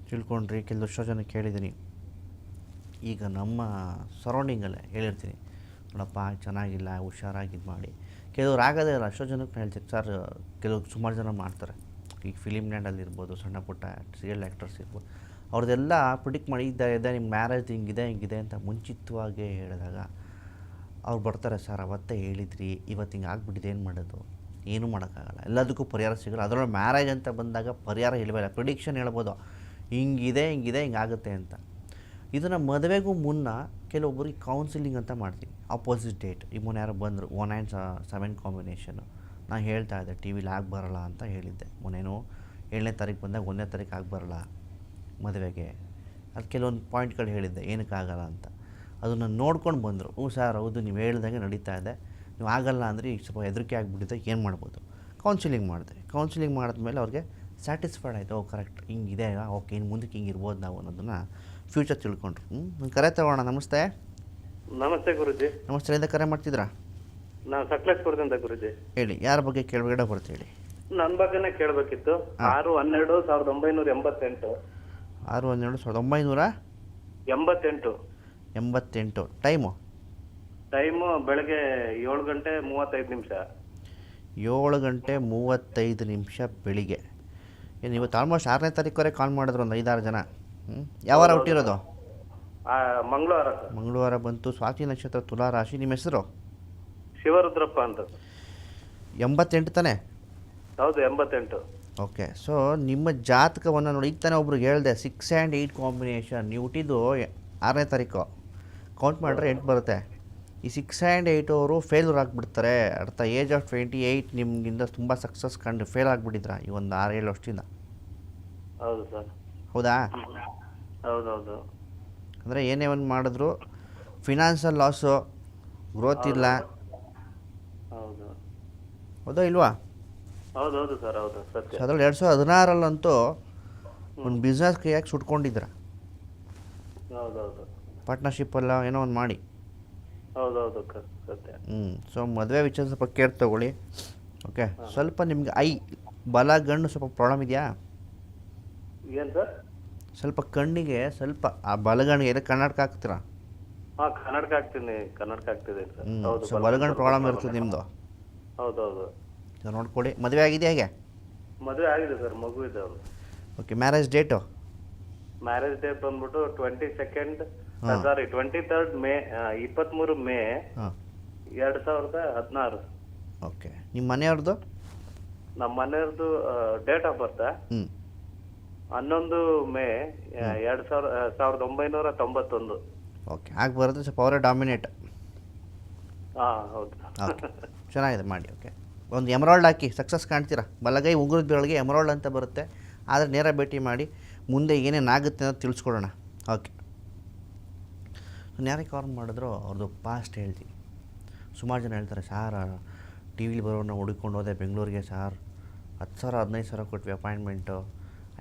ತಿಳ್ಕೊಂಡ್ರಿ. ಕೆಲವಷ್ಟು ಜನ ಕೇಳಿದ್ದೀನಿ. ಈಗ ನಮ್ಮ ಸರೌಂಡಿಂಗಲ್ಲೇ ಹೇಳಿರ್ತೀನಿ, ನೋಡಪ್ಪ ಚೆನ್ನಾಗಿಲ್ಲ, ಹುಷಾರಾಗಿದ್ದು ಮಾಡಿ. ಕೆಲವ್ರು ಆಗೋದೇ ಇಲ್ಲ. ಅಷ್ಟೋ ಜನಕ್ಕೆ ಹೇಳ್ತೀನಿ ಸರ್, ಕೆಲವು ಸುಮಾರು ಜನ ಮಾಡ್ತಾರೆ. ಈಗ ಫಿಲಿಮ್ ಲ್ಯಾಂಡಲ್ಲಿರ್ಬೋದು, ಸಣ್ಣ ಪುಟ್ಟ ಸೀರಿಯಲ್ ಆ್ಯಕ್ಟರ್ಸ್ ಇರ್ಬೋದು, ಅವ್ರದ್ದೆಲ್ಲ ಪ್ರಿಡಿಕ್ಟ್ ಮಾಡಿ ಇದೆ ನಿಮ್ಮ ಮ್ಯಾರೇಜ್ ಹಿಂಗಿದೆ ಅಂತ ಮುಂಚಿತವಾಗಿ ಹೇಳಿದಾಗ ಅವ್ರು ಬರ್ತಾರೆ, ಸರ್ ಅವತ್ತೇ ಹೇಳಿದ್ರಿ, ಇವತ್ತು ಹಿಂಗೆ ಆಗ್ಬಿಟ್ಟಿದೆ, ಏನು ಮಾಡೋದು? ಏನೂ ಮಾಡೋಕ್ಕಾಗಲ್ಲ, ಎಲ್ಲದಕ್ಕೂ ಪರಿಹಾರ ಸಿಗಲ್ಲ. ಅದರೊಳಗೆ ಮ್ಯಾರೇಜ್ ಅಂತ ಬಂದಾಗ ಪರಿಹಾರ ಹೇಳಬೇಡ, ಪ್ರಿಡಿಕ್ಷನ್ ಹೇಳ್ಬೋದು, ಹಿಂಗಿದೆ ಹಿಂಗಾಗುತ್ತೆ ಅಂತ. ಇದನ್ನು ಮದುವೆಗೂ ಮುನ್ನ ಕೆಲವೊಬ್ಬರಿಗೆ ಕೌನ್ಸಿಲಿಂಗ್ ಅಂತ ಮಾಡ್ತೀನಿ, ಆಪೋಸಿಟ್ ಡೇಟ್. ಈಗ ಮುನ್ನ ಯಾರೋ ಬಂದರು 1 and 7 ಕಾಂಬಿನೇಷನ್ನು, ನಾನು ಹೇಳ್ತಾ ಇದ್ದೆ ಟಿ ವಿಲಿ ಆಗಿ ಬರೋಲ್ಲ ಅಂತ ಹೇಳಿದ್ದೆ. ಮೊನ್ನೇನು 7ನೇ ತಾರೀಕು ಬಂದಾಗ 1ನೇ ತಾರೀಕು ಆಗಿ ಬರೋಲ್ಲ ಮದುವೆಗೆ, ಅದು ಕೆಲವೊಂದು ಪಾಯಿಂಟ್ಗಳು ಹೇಳಿದ್ದೆ ಏನಕ್ಕಾಗಲ್ಲ ಅಂತ. ಅದನ್ನು ನೋಡ್ಕೊಂಡು ಬಂದರು. ಹ್ಞೂ ಸರ್ ಹೌದು, ನೀವು ಹೇಳ್ದಂಗೆ ನಡೀತಾ ಇದೆ, ನೀವು ಆಗಲ್ಲ ಅಂದರೆ ಈಗ ಸ್ವಲ್ಪ ಹೆದರಿಕೆ ಆಗಿಬಿಟ್ಟಿದೆ, ಏನು ಮಾಡ್ಬೋದು? ಕೌನ್ಸಿಲಿಂಗ್ ಮಾಡಿದೆ. ಕೌನ್ಸಿಲಿಂಗ್ ಮಾಡಿದ್ಮೇಲೆ ಅವ್ರಿಗೆ ಸ್ಯಾಟಿಸ್ಫೈಡ್ ಆಯಿತು, ಓ ಕರೆಕ್ಟ್ ಹಿಂಗಿದೆ, ಓಕೆ ಇನ್ನು ಮುಂದಕ್ಕೆ ಹಿಂಗೆ ಇರ್ಬೋದು ನಾವು ಅನ್ನೋದನ್ನು ಫ್ಯೂಚರ್ ತಿಳ್ಕೊಂಡ್ರು. ಒಂದು ಕರೆ ತಗೋಣ. ನಮಸ್ತೆ. ನಮಸ್ತೆ ಗುರುಜಿ. ನಮಸ್ತೆ, ಎಲ್ಲಿಂದ ಕರೆ ಮಾಡ್ತಿದ್ರಾ? ನಾನು ಸಕಲೇಶ್ಪುರದಿಂದ ಗುರುಜಿ. ಹೇಳಿ, ಯಾರ ಬಗ್ಗೆ ಕೇಳಬೇಡ ಬರ್ತೀವಿ ಹೇಳಿ. ನನ್ನ ಬಗ್ಗೆನೇ ಕೇಳಬೇಕಿತ್ತು. 6/12/1988. 6/12/1988. ಟೈಮು ಬೆಳಗ್ಗೆ 7 ಗಂಟೆ 35 ನಿಮಿಷ. 7 ಗಂಟೆ 35 ನಿಮಿಷ ಬೆಳಿಗ್ಗೆ. ಏನು ಇವತ್ತು ಆಲ್ಮೋಸ್ಟ್ 6ನೇ ತಾರೀಕುವರೆಗೆ ಕಾಲ್ ಮಾಡಿದ್ರು ಒಂದು 5-6 ಜನ. ಯಾವ ವಾರ ಹುಟ್ಟಿರೋದು? ಮಂಗಳವಾರ. ಮಂಗಳವಾರ ಬಂತು. ಸ್ವಾತಿ ನಕ್ಷತ್ರ, ತುಲಾ ರಾಶಿ. ನಿಮ್ಮ ಹೆಸರು? ಶಿವರುದ್ರಪ್ಪ ಅಂತ. 88 ತಾನೇ? ಹೌದು, 88. ಓಕೆ. ಸೊ ನಿಮ್ಮ ಜಾತಕವನ್ನು ನೋಡಿ, ಈಗ ತಾನೇ ಒಬ್ರಿಗೆ ಹೇಳಿದೆ 6 and 8 ಕಾಂಬಿನೇಷನ್. ನೀವು ಹುಟ್ಟಿದ್ದು 6ನೇ ತಾರೀಕು, ಕೌಂಟ್ ಮಾಡಿದ್ರೆ 8 ಬರುತ್ತೆ. ಈ 6 and 8 ಅವರು ಫೇಲ್ಯೂರ್ ಆಗಿಬಿಡ್ತಾರೆ. ಅರ್ಥ ಏಜ್ ಆಫ್ 28 ನಿಮಗಿಂದ ತುಂಬ ಸಕ್ಸಸ್ ಕಂಡು ಫೇಲ್ ಆಗಿಬಿಟ್ಟಿದ್ರ ಈ ಒಂದು 6-7 ವರ್ಷದಿಂದ. ಹೌದು ಸರ್. ಹೌದಾ? ಹೌದೌದು. ಅಂದರೆ ಏನೇ ಒಂದು ಮಾಡಿದ್ರು ಫಿನಾನ್ಷಿಯಲ್ ಲಾಸು, ಗ್ರೋತ್ ಇಲ್ಲ. ಹೌದು. ಹೌದಾ ಇಲ್ವಾ? ಹೌದೌದು ಸರ್, ಹೌದು ಸತ್ಯ. ಸೊ ಅದ್ರಲ್ಲಿ 2016 ಒಂದು ಬಿಸ್ನೆಸ್ ಕೈಯಾಗಿ ಸುಟ್ಕೊಂಡಿದ್ರ. ಹೌದೌದು. ಪಾರ್ಟ್ನರ್ಶಿಪ್ಪೆಲ್ಲ ಏನೋ ಒಂದು ಮಾಡಿ. ಹೌದೌದು ಸತ್ಯ. ಸೊ ಮದುವೆ ವಿಚಾರ ಸ್ವಲ್ಪ ಕೇರ್ ತಗೊಳ್ಳಿ. ಓಕೆ. ಸ್ವಲ್ಪ ನಿಮ್ಗೆ ಬಲ ಗಣ್ಣು ಸ್ವಲ್ಪ ಪ್ರಾಬ್ಲಮ್ ಇದೆಯಾ? ಏನು ಸರ್? ಸ್ವಲ್ಪ ಕಣ್ಣಿಗೆ ಸ್ವಲ್ಪ ಆ ಬಲಗಣ್ಣಿಗೆ ಎಲ್ಲ ಕನ್ನಡಕ ಹಾಕ್ತೀರಾ? ಹಾಂ, ಕನ್ನಡಕ ಹಾಕ್ತೀನಿ, ಕನ್ನಡಕ ಹಾಕ್ತಿದೆ ಸರ್. ಹೌದು, ಸೊ ಬಲಗಣ್ಣು ಪ್ರಾಬ್ಲಮ್ ಇರ್ತದೆ ನಿಮ್ಮದು. ಹೌದೌದು. ನೋಡ್ಕೊಳ್ಳಿ. ಮದುವೆ ಆಗಿದೆ ಹೇಗೆ? ಮದುವೆ ಆಗಿದೆ ಸರ್, ಮಗು ಇದೆ ಅವ್ರು. Okay. Marriage date? Marriage date ಬಂದ್ಬಿಟ್ಟು 23rd ಮೇ 23 ಮೇ ಹಾಂ 2016. ಓಕೆ. ನಿಮ್ಮ ಮನೆಯವ್ರದ್ದು? ನಮ್ಮ ಮನೆಯವ್ರದ್ದು date of birth 11 May 1991. Okay. ಆಗಿ ಬರುತ್ತೆ. ಸ್ವಲ್ಪ ಅವರೇ ಡಾಮಿನೇಟ್. ಹಾಂ ಹೌದು. ಓಕೆ, ಚೆನ್ನಾಗಿದೆ ಮಾಡಿ. ಓಕೆ. ಒಂದು ಎಮರಾಲ್ಡ್ ಹಾಕಿ ಸಕ್ಸಸ್ ಕಾಣ್ತೀರಾ. ಬಲಗೈ ಉಂಗುರದ ಬೆಳಗ್ಗೆ ಎಮರಾಲ್ಡ್ ಅಂತ ಬರುತ್ತೆ. ಆದರೆ ನೇರ ಭೇಟಿ ಮಾಡಿ ಮುಂದೆ ಏನೇನಾಗುತ್ತೆ ಅಂತ ತಿಳಿಸ್ಕೊಡೋಣ. ಓಕೆ. ನಾನು ಯಾರಿಗೆ ಕಾಲ್ ಮಾಡಿದ್ರು ಅವ್ರದ್ದು ಪಾಸ್ಟ್ ಹೇಳ್ತೀನಿ. ಸುಮಾರು ಜನ ಹೇಳ್ತಾರೆ, ಸಾರ್ ಟಿ ವಿಲಿ ಬರೋನ್ನ ಹುಡುಕೊಂಡು ಹೋದೆ ಬೆಂಗಳೂರಿಗೆ ಸಾರ್, 10,000 15,000 ಕೊಟ್ವಿ ಅಪಾಯಿಂಟ್ಮೆಂಟು,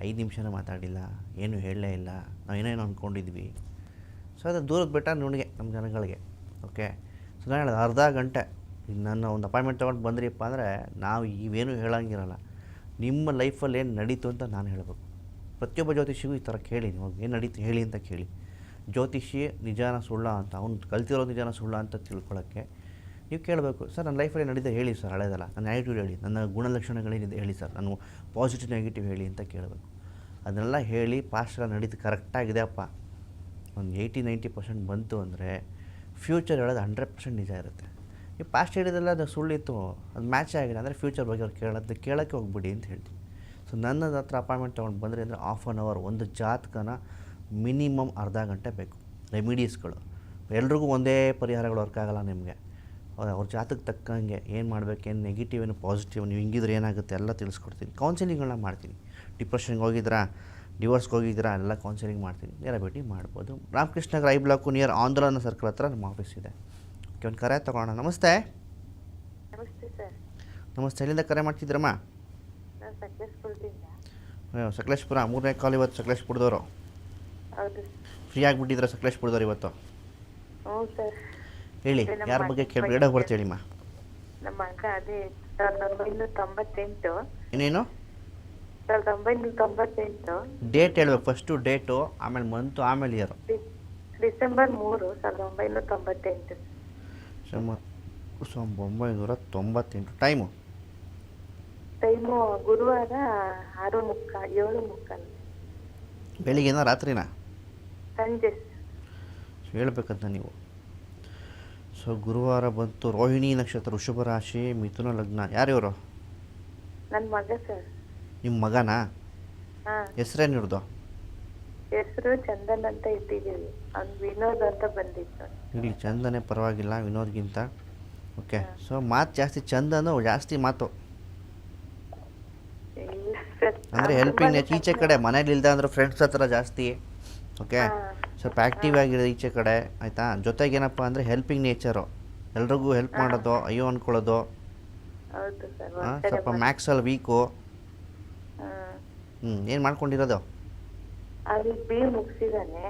5 ನಿಮಿಷನೂ ಮಾತಾಡಿಲ್ಲ, ಏನೂ ಹೇಳಲೇ ಇಲ್ಲ, ನಾವು ಏನೇನು ಅಂದ್ಕೊಂಡಿದ್ವಿ. ಸೊ ಅದು ದೂರದ ಬೆಟ್ಟ ನುಣಿಗೆ ನಮ್ಮ ಜನಗಳಿಗೆ. ಓಕೆ. ಸೊ ನಾನು ಹೇಳಿದೆ ಅರ್ಧ ಗಂಟೆ ನನ್ನ ಒಂದು ಅಪಾಯಿಂಟ್ಮೆಂಟ್ ತೊಗೊಂಡು ಬಂದ್ರಿಪ್ಪ ಅಂದರೆ ನಾವು ಇವೇನೂ ಹೇಳೋಂಗಿರಲ್ಲ. ನಿಮ್ಮ ಲೈಫಲ್ಲಿ ಏನು ನಡೀತು ಅಂತ ನಾನು ಹೇಳಬೇಕು. ಪ್ರತಿಯೊಬ್ಬ ಜ್ಯೋತಿಷಿಗೂ ಈ ಥರ ಕೇಳಿ, ನೀವು ಏನು ನಡೀತು ಹೇಳಿ ಅಂತ ಕೇಳಿ. ಜ್ಯೋತಿಷಿ ನಿಜಾನ ಸುಳ್ಳ ಅಂತ, ಅವ್ನು ಕಲ್ತಿರೋ ನಿಜಾನ ಸುಳ್ಳ ಅಂತ ತಿಳ್ಕೊಳ್ಳೋಕ್ಕೆ ನೀವು ಕೇಳಬೇಕು. ಸರ್ ನನ್ನ ಲೈಫಲ್ಲಿ ನಡೀತಾ ಹೇಳಿ ಸರ್, ಹಳೆದಲ್ಲ, ನನ್ನ ಆ್ಯಟಿಟ್ಯೂಡ್ ಹೇಳಿ, ನನ್ನ ಗುಣಲಕ್ಷಣಗಳೇನಿದೆ ಹೇಳಿ ಸರ್, ನಾನು ಪಾಸಿಟಿವ್ ನೆಗೆಟಿವ್ ಹೇಳಿ ಅಂತ ಕೇಳಬೇಕು. ಅದನ್ನೆಲ್ಲ ಹೇಳಿ ಪಾಸ್ಟೆಲ್ಲ ನಡೀತು ಕರೆಕ್ಟಾಗಿದೆಯಪ್ಪ, ಒಂದು 80-90% ಬಂತು ಅಂದರೆ ಫ್ಯೂಚರ್ ಹೇಳೋದು 100% ನಿಜ ಇರುತ್ತೆ. ಈ ಪಾಸ್ಟ್ ಹೇಳಿದೆಲ್ಲ ಅದು ಸುಳ್ಳಿತ್ತು, ಅದು ಮ್ಯಾಚ್ ಆಗಿದೆ ಅಂದರೆ ಫ್ಯೂಚರ್ ಬಗ್ಗೆ ಅವ್ರು ಕೇಳೋಕ್ಕೆ ಹೋಗ್ಬಿಡಿ ಅಂತ ಹೇಳ್ತೀನಿ. ಸೊ ನನ್ನ ಹತ್ರ ಅಪಾಯಿಂಟ್ಮೆಂಟ್ ತೊಗೊಂಡು ಬಂದರೆ ಅಂದರೆ 1/2 hour ಒಂದು ಜಾತಕನ ಮಿನಿಮಮ್ ಅರ್ಧ ಗಂಟೆ ಬೇಕು. ರೆಮಿಡೀಸ್ಗಳು ಎಲ್ರಿಗೂ ಒಂದೇ ಪರಿಹಾರಗಳು ವರ್ಕ್ ಆಗೋಲ್ಲ ನಿಮಗೆ. ಅವ್ರ ಜಾತಕ್ಕೆ ತಕ್ಕಂಗೆ ಏನು ಮಾಡಬೇಕು, ಏನು ನೆಗೆಟಿವ್ ಏನು ಪಾಸಿಟಿವ್, ನೀವು ಹಿಂಗಿದ್ರೆ ಏನಾಗುತ್ತೆ ಎಲ್ಲ ತಿಳಿಸ್ಕೊಡ್ತೀನಿ. ಕೌನ್ಸಿಲಿಂಗ್ಗಳನ್ನ ಮಾಡ್ತೀನಿ. ಡಿಪ್ರೆಷನ್ಗೆ ಹೋಗಿದ್ರಾ, ಡಿವೋರ್ಸ್ಗೆ ಹೋಗಿದ್ದೀರಾ, ಎಲ್ಲ ಕೌನ್ಸಿಲಿಂಗ್ ಮಾಡ್ತೀನಿ. ನೇರ ಭೇಟಿ ಮಾಡ್ಬೋದು. ರಾಮಕೃಷ್ಣ ನಗರ ಐ ಬ್ಲಾಕು ನಿಯರ್ ಆಂದೋಲನ ಸರ್ಕಲ್ ಹತ್ರ ನಮ್ಮ ಆಫೀಸ್ ಇದೆ. ಓಕೆ. ಒಂದು ಕರೆ ತಗೋಣ. ನಮಸ್ತೆ. ನಮಸ್ತೆ ಸರ್. ನಮಸ್ತೆ. ಎಲ್ಲಿಂದ ಕರೆ ಮಾಡ್ತಿದ್ರಮ್ಮ? ನಾನು ಸಕಲೇಶ್ಪುರದಿಂದ. ಸಕಲೇಶ್ಪುರ 3ನೇ ಕಾಲ್ ಇವತ್ತು ಸಕಲೇಶ್ಪುರದವರು. ಹೌದು. ಫ್ರೀ ಆಗಿಬಿಟ್ಟಿದ್ರ ಸಕಲೇಶ್ಪುರದವ್ರು ಇವತ್ತು? ಹ್ಞೂ ಸರ್. ಹೇಳಿ, ಯಾರ ಬಗ್ಗೆ ಕೇಳಿ ಬರ್ತೀವಿ ಹೇಳಿಮ್ಮ. ನಮ್ಮ ಮಗ ಅದೇ 1998. ಇನ್ನೇನು? 1998. ಡೇಟ್ ಹೇಳ್ಬೇಕು ಫಸ್ಟು, ಡೇಟು, ಆಮೇಲೆ ಮಂತು, ಆಮೇಲೆ ಇಯರು. ಡಿಸೆಂಬರ್ 3, 1998. 1998. ಟೈಮು ಗುರುವಾರ 6:30, 7:30. ಬೆಳಿಗ್ಗೆನಾ ರಾತ್ರಿನಾ? ಸಂಜೆ. ಹೇಳ್ಬೇಕಂತ ನೀವು. ಸೊ ಗುರುವಾರ ಬಂತು, ರೋಹಿಣಿ ನಕ್ಷತ್ರ, ವೃಷಭ ರಾಶಿ, ಮಿಥುನ ಲಗ್ನ. ಯಾರು ಇವರು? ನನ್ನ ಮಗ ಸರ್. ನಿಮ್ಮ ಮಗನಾ? ಹಾಂ. ಹೆಸ್ರೇನು ಇವ್ರದ್ದು? ಹೆಸರು ಚಂದನ್ ಅಂತ ಇಟ್ಟಿದ್ದೀವಿ. ಅವ್ನು ವಿನೋದ್ ಅಂತ ಬಂದಿತ್ತು. ಇಲ್ಲಿ ಚಂದನೇ ಪರವಾಗಿಲ್ಲ ವಿನೋದ್ಗಿಂತ. ಓಕೆ. ಸೊ ಮಾತು ಜಾಸ್ತಿ, ಚಂದನು ಜಾಸ್ತಿ ಮಾತು. ಅಂದರೆ ಹೆಲ್ಪಿಂಗ್ ನೇಚರ್. ಈಚೆ ಕಡೆ ಮನೇಲಿ ಇಲ್ದ ಅಂದ್ರೆ ಫ್ರೆಂಡ್ಸ್ ಹತ್ರ ಜಾಸ್ತಿ. ಓಕೆ. ಸ್ವಲ್ಪ ಆ್ಯಕ್ಟಿವ್ ಆಗಿರೋದು ಈಚೆ ಕಡೆ, ಆಯಿತಾ? ಜೊತೆಗೇನಪ್ಪ ಅಂದರೆ ಹೆಲ್ಪಿಂಗ್ ನೇಚರು, ಎಲ್ರಿಗೂ ಹೆಲ್ಪ್ ಮಾಡೋದು, ಅಯ್ಯೋ ಅಂದ್ಕೊಳ್ಳೋದು. ಹೌದು ಸರ್. ಸ್ವಲ್ಪ ಮ್ಯಾಕ್ಸಲ್ಲಿ ವೀಕು. ಏನು ಮಾಡ್ಕೊಂಡಿರೋದು? ಅಲ್ಲಿ ಬಿ ಮುಗಿಸಿದಾನೆ.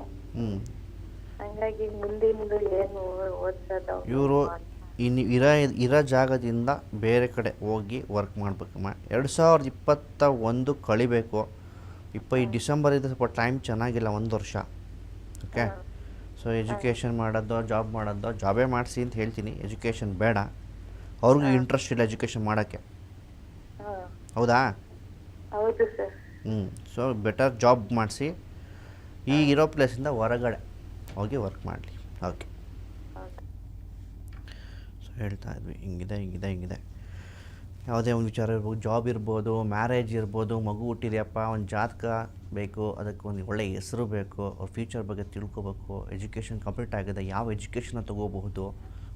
ಹಂಗಾಗಿ ಮುಂದಿನ ಏನು ಓದ್ಸೋದು. ಇವರು ಇನ್ನು ಇರೋ ಜಾಗದಿಂದ ಬೇರೆ ಕಡೆ ಹೋಗಿ ವರ್ಕ್ ಮಾಡಬೇಕಮ್ಮ. 2021 ಕಳಿಬೇಕು. ಈ ಡಿಸೆಂಬರಿಂದ ಸ್ವಲ್ಪ ಟೈಮ್ ಚೆನ್ನಾಗಿಲ್ಲ, 1 ವರ್ಷ. ಓಕೆ. ಸೊ ಎಜುಕೇಷನ್ ಮಾಡೋದು, ಜಾಬ್ ಮಾಡೋದು, ಜಾಬೇ ಮಾಡಿಸಿ ಅಂತ ಹೇಳ್ತೀನಿ. ಎಜುಕೇಷನ್ ಬೇಡ, ಅವ್ರಿಗೂ ಇಂಟ್ರೆಸ್ಟ್ ಇಲ್ಲ ಎಜುಕೇಷನ್ ಮಾಡೋಕ್ಕೆ. ಹೌದಾ? ಹೌದು ಸರ್. ಸೊ ಬೆಟರ್ ಜಾಬ್ ಮಾಡಿಸಿ, ಈ ಇರೋ ಪ್ಲೇಸಿಂದ ಹೊರಗಡೆ ಹೋಗಿ ವರ್ಕ್ ಮಾಡಲಿ. ಓಕೆ. ಸೊ ಹೇಳ್ತಾ ಇದ್ವಿ, ಹಿಂಗಿದೆ. ಯಾವುದೇ ಒಂದು ವಿಚಾರ ಇರ್ಬೋದು, ಜಾಬ್ ಇರ್ಬೋದು, ಮ್ಯಾರೇಜ್ ಇರ್ಬೋದು, ಮಗು ಹುಟ್ಟಿದೆಯಪ್ಪ, ಒಂದು ಜಾತಕ ಬೇಕು, ಅದಕ್ಕೆ ಒಂದು ಒಳ್ಳೆಯ ಹೆಸರು ಬೇಕು, ಅವ್ರ ಫ್ಯೂಚರ್ ಬಗ್ಗೆ ತಿಳ್ಕೊಬೇಕು, ಎಜುಕೇಷನ್ ಕಂಪ್ಲೀಟ್ ಆಗಿದೆ, ಯಾವ ಎಜುಕೇಷನ್ನ ತೊಗೋಬಹುದು.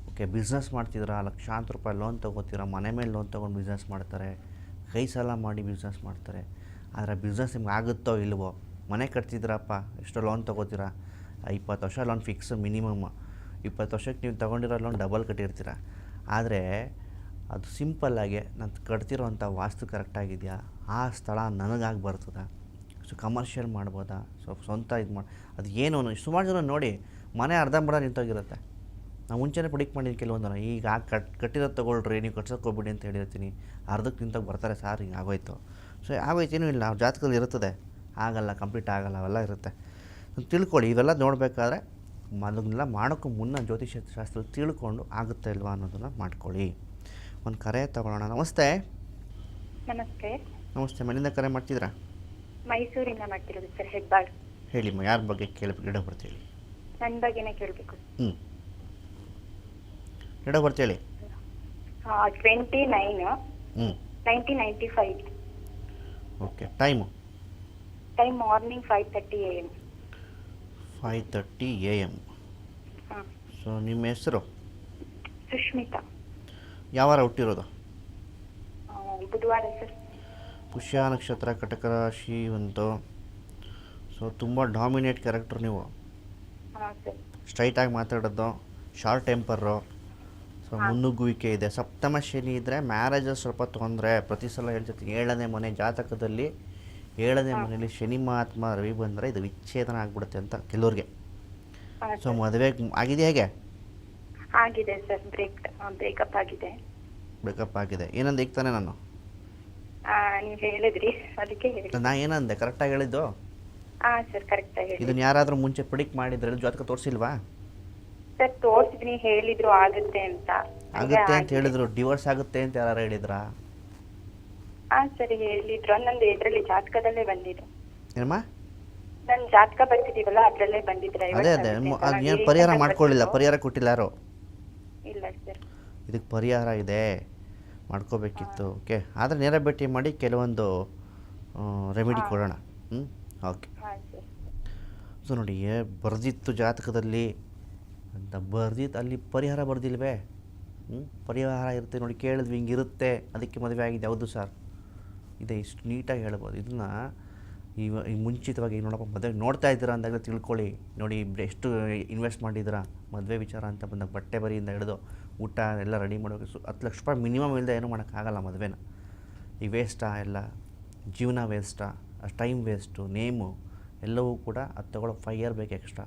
ಓಕೆ. ಬಿಸ್ನೆಸ್ ಮಾಡ್ತಿದ್ದೀರಾ, ಲಕ್ಷಾಂತರ ರೂಪಾಯಿ ಲೋನ್ ತೊಗೋತೀರಾ, ಮನೆ ಮೇಲೆ ಲೋನ್ ತೊಗೊಂಡು ಬಿಸ್ನೆಸ್ ಮಾಡ್ತಾರೆ, ಕೈ ಸಾಲ ಮಾಡಿ ಬಿಸ್ನೆಸ್ ಮಾಡ್ತಾರೆ. ಆದರೆ ಬಿಸ್ನೆಸ್ ನಿಮ್ಗೆ ಆಗುತ್ತೋ ಇಲ್ವೋ? ಮನೆ ಕಟ್ತಿದ್ದೀರಪ್ಪ, ಎಷ್ಟೋ ಲೋನ್ ತೊಗೋತೀರಾ, 20 ವರ್ಷ ಲೋನ್ ಫಿಕ್ಸ್ ಮಿನಿಮಮ್. 20 ವರ್ಷಕ್ಕೆ ನೀವು ತೊಗೊಂಡಿರೋ ಲೋನ್ ಡಬಲ್ ಕಟ್ಟಿರ್ತೀರ. ಆದರೆ ಅದು ಸಿಂಪಲ್ಲಾಗಿ ನಾನು ಕಟ್ತಿರೋವಂಥ ವಾಸ್ತು ಕರೆಕ್ಟಾಗಿದೆಯಾ, ಆ ಸ್ಥಳ ನನಗಾಗಿ ಬರ್ತದೆ, ಸೊ ಕಮರ್ಷಿಯಲ್ ಮಾಡ್ಬೋದಾ, ಸೊ ಸ್ವಂತ ಇದು ಮಾಡಿ, ಅದು ಏನು ಸುಮಾರು ಜನ ನೋಡಿ ಮನೆ ಅರ್ಧಂಬರ್ಧ ನಿಂತೋಗಿರುತ್ತೆ. ನಾವು ಮುಂಚೆನೇ ಪ್ರಿಡಿಕ್ಟ್ ಮಾಡಿದ್ದೀನಿ ಕೆಲವೊಂದನ್ನು. ಈಗ ಕಟ್ಟಿರೋದು ತೊಗೊಳ್ರಿ, ನೀವು ಕಟ್ಸೋಕೆ ಹೋಗ್ಬಿಡಿ ಅಂತ ಹೇಳಿರ್ತೀನಿ. ಅರ್ಧಕ್ಕೆ ನಿಂತೋಗಿ ಬರ್ತಾರೆ, ಸಾರ್ ಹಿಂಗೆ ಆಗೋಯ್ತು. ಸೊ ಆಗೋಯ್ತೇನೂ ಇಲ್ಲ, ಜಾತಕದಲ್ಲಿ ಇರ್ತದೆ, ಆಗಲ್ಲ, ಕಂಪ್ಲೀಟ್ ಆಗಲ್ಲ, ಅವೆಲ್ಲ ಇರುತ್ತೆ. ತಿಳ್ಕೊಳ್ಳಿ. ಇವೆಲ್ಲ ನೋಡಬೇಕಾದ್ರೆ ಅದನ್ನೆಲ್ಲ ಮಾಡೋಕ್ಕೂ ಮುನ್ನ ಜ್ಯೋತಿಷ್ಯ ಶಾಸ್ತ್ರ ತಿಳ್ಕೊಂಡು ಆಗುತ್ತೆ ಇಲ್ವಾ ಅನ್ನೋದನ್ನು ಮಾಡ್ಕೊಳ್ಳಿ. ಒಂದು ಕರೆ ತಗೊಳ್ಳೋಣ. ನಮಸ್ತೆ. ನಮಸ್ತೆ. ನಮಸ್ತೆ. ಮನೆಯಿಂದ ಕರೆ ಮಾಡ್ತಿದ್ರಾ? ಮೈಸೂರಿಂದ ಮಾಡ್ತಿರೋದು ಸರ್, ಹೆಬ್ಬಾಳ್. ಹೇಳಿಮ್ಮ, ಯಾರ ಬಗ್ಗೆ ಕೇಳಿ ಬರ್ತೀವಿ? ನನ್ನ ಬಗ್ಗೆನೇ ಕೇಳಬೇಕು. ಬರ್ತೀಳಿ. 29 1995. Okay. Time morning 5:30 AM. 5:30 AM. ಹಾಂ. ಸೊ ನಿಮ್ಮ ಹೆಸರು? ಸುಷ್ಮಿತಾ. ಯಾವ ವಾರ ಹುಟ್ಟಿರೋದು? ಬುಧವಾರ ಸರ್. ಪುಷ್ಯ ನಕ್ಷತ್ರ, ಕಟಕ ರಾಶಿ ಬಂತು. ಸೊ ತುಂಬ ಡಾಮಿನೇಟ್ ಕ್ಯಾರೆಕ್ಟರ್ ನೀವು. ಹಾಂ ಸರ್. ಸ್ಟ್ರೈಟಾಗಿ ಮಾತಾಡೋದು, ಶಾರ್ಟ್ ಟೆಂಪರು, ಸೊ ಮುನ್ನುಗ್ಗುವಿಕೆ ಇದೆ. ಸಪ್ತಮ ಶನಿ ಇದ್ದರೆ ಮ್ಯಾರೇಜಸ್ ಸ್ವಲ್ಪ ತೊಂದರೆ. ಪ್ರತಿ ಸಲ ಹೇಳ್ತಿರ್ತೀನಿ, 7ನೇ ಮನೆ ಜಾತಕದಲ್ಲಿ 7ನೇ ಮನೆಯಲ್ಲಿ ಶನಿ ಮಹಾತ್ಮ ರವಿ ಬಂದರೆ ಇದು ವಿಚ್ಛೇದನ ಆಗಿಬಿಡುತ್ತೆ ಅಂತ ಕೆಲವ್ರಿಗೆ. ಸೊ ಮದುವೆ ಆಗಿದೆ? ಹೇಗೆ ಆಗಿದೆ ಸರ್, ಬ್ರೇಕಪ್ ಆಗಿದೆ. ಬ್ರೇಕಪ್ ಆಗಿದೆ. ಏನಂದ ಈಗ ತಾನೆ ನಾನು? ನೀವು ಹೇಳಿದ್ರಿ, ಅದಕ್ಕೆ ಹೇಳಿ. ನಾ ಏನಂದೆ? ಕರೆಕ್ಟಾಗಿ ಹೇಳಿದ್ದು? ಹಾಂ ಸರ್, ಕರೆಕ್ಟಾಗಿ ಹೇಳಿ. ಇದನ್ನು ಯಾರಾದರೂ ಮುಂಚೆ ಪ್ರಿಡಿಕ್ಟ್ ಮಾಡಿದ್ರೆ ಜಾತಕ ತೋರಿಸಿಲ್ವಾ? ಸರ್ ತೋರಿಸಿದ್ನಿ, ಹೇಳಿದ್ರು ಆಗುತ್ತೆ ಅಂತ. ಆಗುತ್ತೆ ಅಂತ ಹೇಳಿದ್ರು. ಡಿವೋರ್ಸ್ ಆಗುತ್ತೆ ಅಂತ ಯಾರು ಹೇಳಿದ್ರಾ? ಹಾಂ ಸರಿ, ಹೇಳಿದ್ರು. ನಂದು ಇದರಲ್ಲಿ ಜಾತಕದಲ್ಲೇ ಬಂದಿದ್ದು. ಏನಮ್ಮ? ನನ್ನ ಜಾತಕ ಬರ್ತಿದೀವಲ್ಲ, ಅದರಲ್ಲೇ ಬಂದಿದ್ರೆ. ಅದೇ ಏನು ಪರಿಹಾರ ಮಾಡ್ಕೊಳ್ಳಿಲ್ಲ? ಪರಿಹಾರ ಕೊಟ್ಟಿಲ್ಲ ಯಾರು? ಇಲ್ಲ ಸರ್. ಇದಕ್ಕೆ ಪರಿಹಾರ ಇದೆ, ಮಾಡ್ಕೋಬೇಕಿತ್ತು. ಓಕೆ. ಆದರೆ ನೇರ ಭೇಟಿ ಮಾಡಿ ಕೆಲವೊಂದು ರೆಮಿಡಿ ಕೊಡೋಣ. ಓಕೆ. ಹಾಂ ಸರ್. ಸೊ ನೋಡಿ, ಬರ್ದಿತ್ತು ಜಾತಕದಲ್ಲಿ ಅಂತ ಬರ್ದಿತ್ತು, ಅಲ್ಲಿ ಪರಿಹಾರ ಬರ್ದಿಲ್ವೇ? ಪರಿಹಾರ ಇರುತ್ತೆ ನೋಡಿ, ಕೇಳಿದ್ವಿ ಹಿಂಗಿರುತ್ತೆ, ಅದಕ್ಕೆ ಮದುವೆ ಆಗಿದೆ. ಹೌದು ಸರ್, ಇದೆ, ಇಷ್ಟು ನೀಟಾಗಿ ಹೇಳ್ಬೋದು. ಇದನ್ನು ಈ ಮುಂಚಿತವಾಗಿ ನೋಡಪ್ಪ, ಮದುವೆ ನೋಡ್ತಾ ಇದ್ದೀರಾ ಅಂದಾಗ ತಿಳ್ಕೊಳ್ಳಿ. ನೋಡಿ ಎಷ್ಟು ಇನ್ವೆಸ್ಟ್ ಮಾಡಿದ್ದೀರಾ ಮದುವೆ ವಿಚಾರ ಅಂತ ಬಂದಾಗ, ಬಟ್ಟೆ ಬರಿಯಿಂದ ಹಿಡಿದು ಊಟ ಎಲ್ಲ ರೆಡಿ ಮಾಡೋಕೆ 10 ಲಕ್ಷ ರೂಪಾಯಿ ಮಿನಿಮಮ್ ಇಲ್ಲದೆ ಏನೂ ಮಾಡೋಕ್ಕಾಗಲ್ಲ ಮದುವೆನ. ಈ ವೇಸ್ಟಾ ಎಲ್ಲ, ಜೀವನ ವೇಸ್ಟಾ, ಟೈಮ್ ವೇಸ್ಟು, ನೇಮು ಎಲ್ಲವೂ ಕೂಡ ಅದು ತೊಗೊಳ್ಳೋ 5 ಇಯರ್ ಬೇಕು ಎಕ್ಸ್ಟ್ರಾ.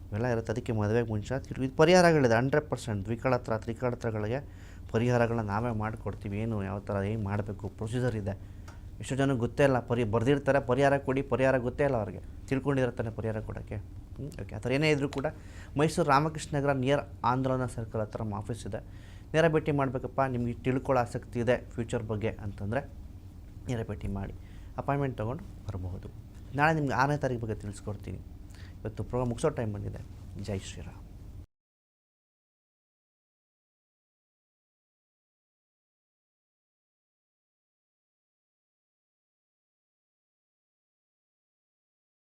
ಇವೆಲ್ಲ ಇರುತ್ತೆ. ಅದಕ್ಕೆ ಮದುವೆಗೆ ಮುಂಚೆ ಇದು ಪರಿಹಾರಗಳಿದೆ 100%. ತ್ರಿಕಾಳತ್ರಗಳಿಗೆ ಪರಿಹಾರಗಳನ್ನ ನಾವೇ ಮಾಡಿಕೊಡ್ತೀವಿ. ಏನು ಯಾವ ಥರ ಏನು ಮಾಡಬೇಕು ಪ್ರೊಸೀಜರ್ ಇದೆ. ಎಷ್ಟೋ ಜನಕ್ಕೆ ಗೊತ್ತೇ ಇಲ್ಲ. ಬರ್ದಿರ್ತಾರೆ ಪರಿಹಾರ ಕೊಡಿ, ಪರಿಹಾರ ಗೊತ್ತೇ ಇಲ್ಲ ಅವ್ರಿಗೆ. ತಿಳ್ಕೊಂಡಿರ್ತಾನೆ ಪರಿಹಾರ ಕೊಡೋಕ್ಕೆ. ಓಕೆ. ಆ ಥರ ಏನೇ ಇದ್ದರೂ ಕೂಡ ಮೈಸೂರು ರಾಮಕೃಷ್ಣ ನಗರ ನಿಯರ್ ಆಂದೋಲನ ಸರ್ಕಲ್ ಹತ್ರ ನಮ್ಮ ಆಫೀಸ್ ಇದೆ. ನೇರ ಭೇಟಿ ಮಾಡಬೇಕಪ್ಪ, ನಿಮಗೆ ತಿಳ್ಕೊಳ್ಳೋ ಆಸಕ್ತಿ ಇದೆ ಫ್ಯೂಚರ್ ಬಗ್ಗೆ ಅಂತಂದರೆ ನೇರ ಭೇಟಿ ಮಾಡಿ ಅಪಾಯಿಂಟ್ಮೆಂಟ್ ತೊಗೊಂಡು ಬರಬಹುದು. ನಾಳೆ ನಿಮ್ಗೆ 6ನೇ ತಾರೀಕು ಬಗ್ಗೆ ತಿಳಿಸ್ಕೊಡ್ತೀನಿ. ಇವತ್ತು ಪ್ರೋಗ್ರಾಮ್ ಮುಗಿಸೋ ಟೈಮ್ ಬಂದಿದೆ. ಜೈ ಶ್ರೀರಾಮ್.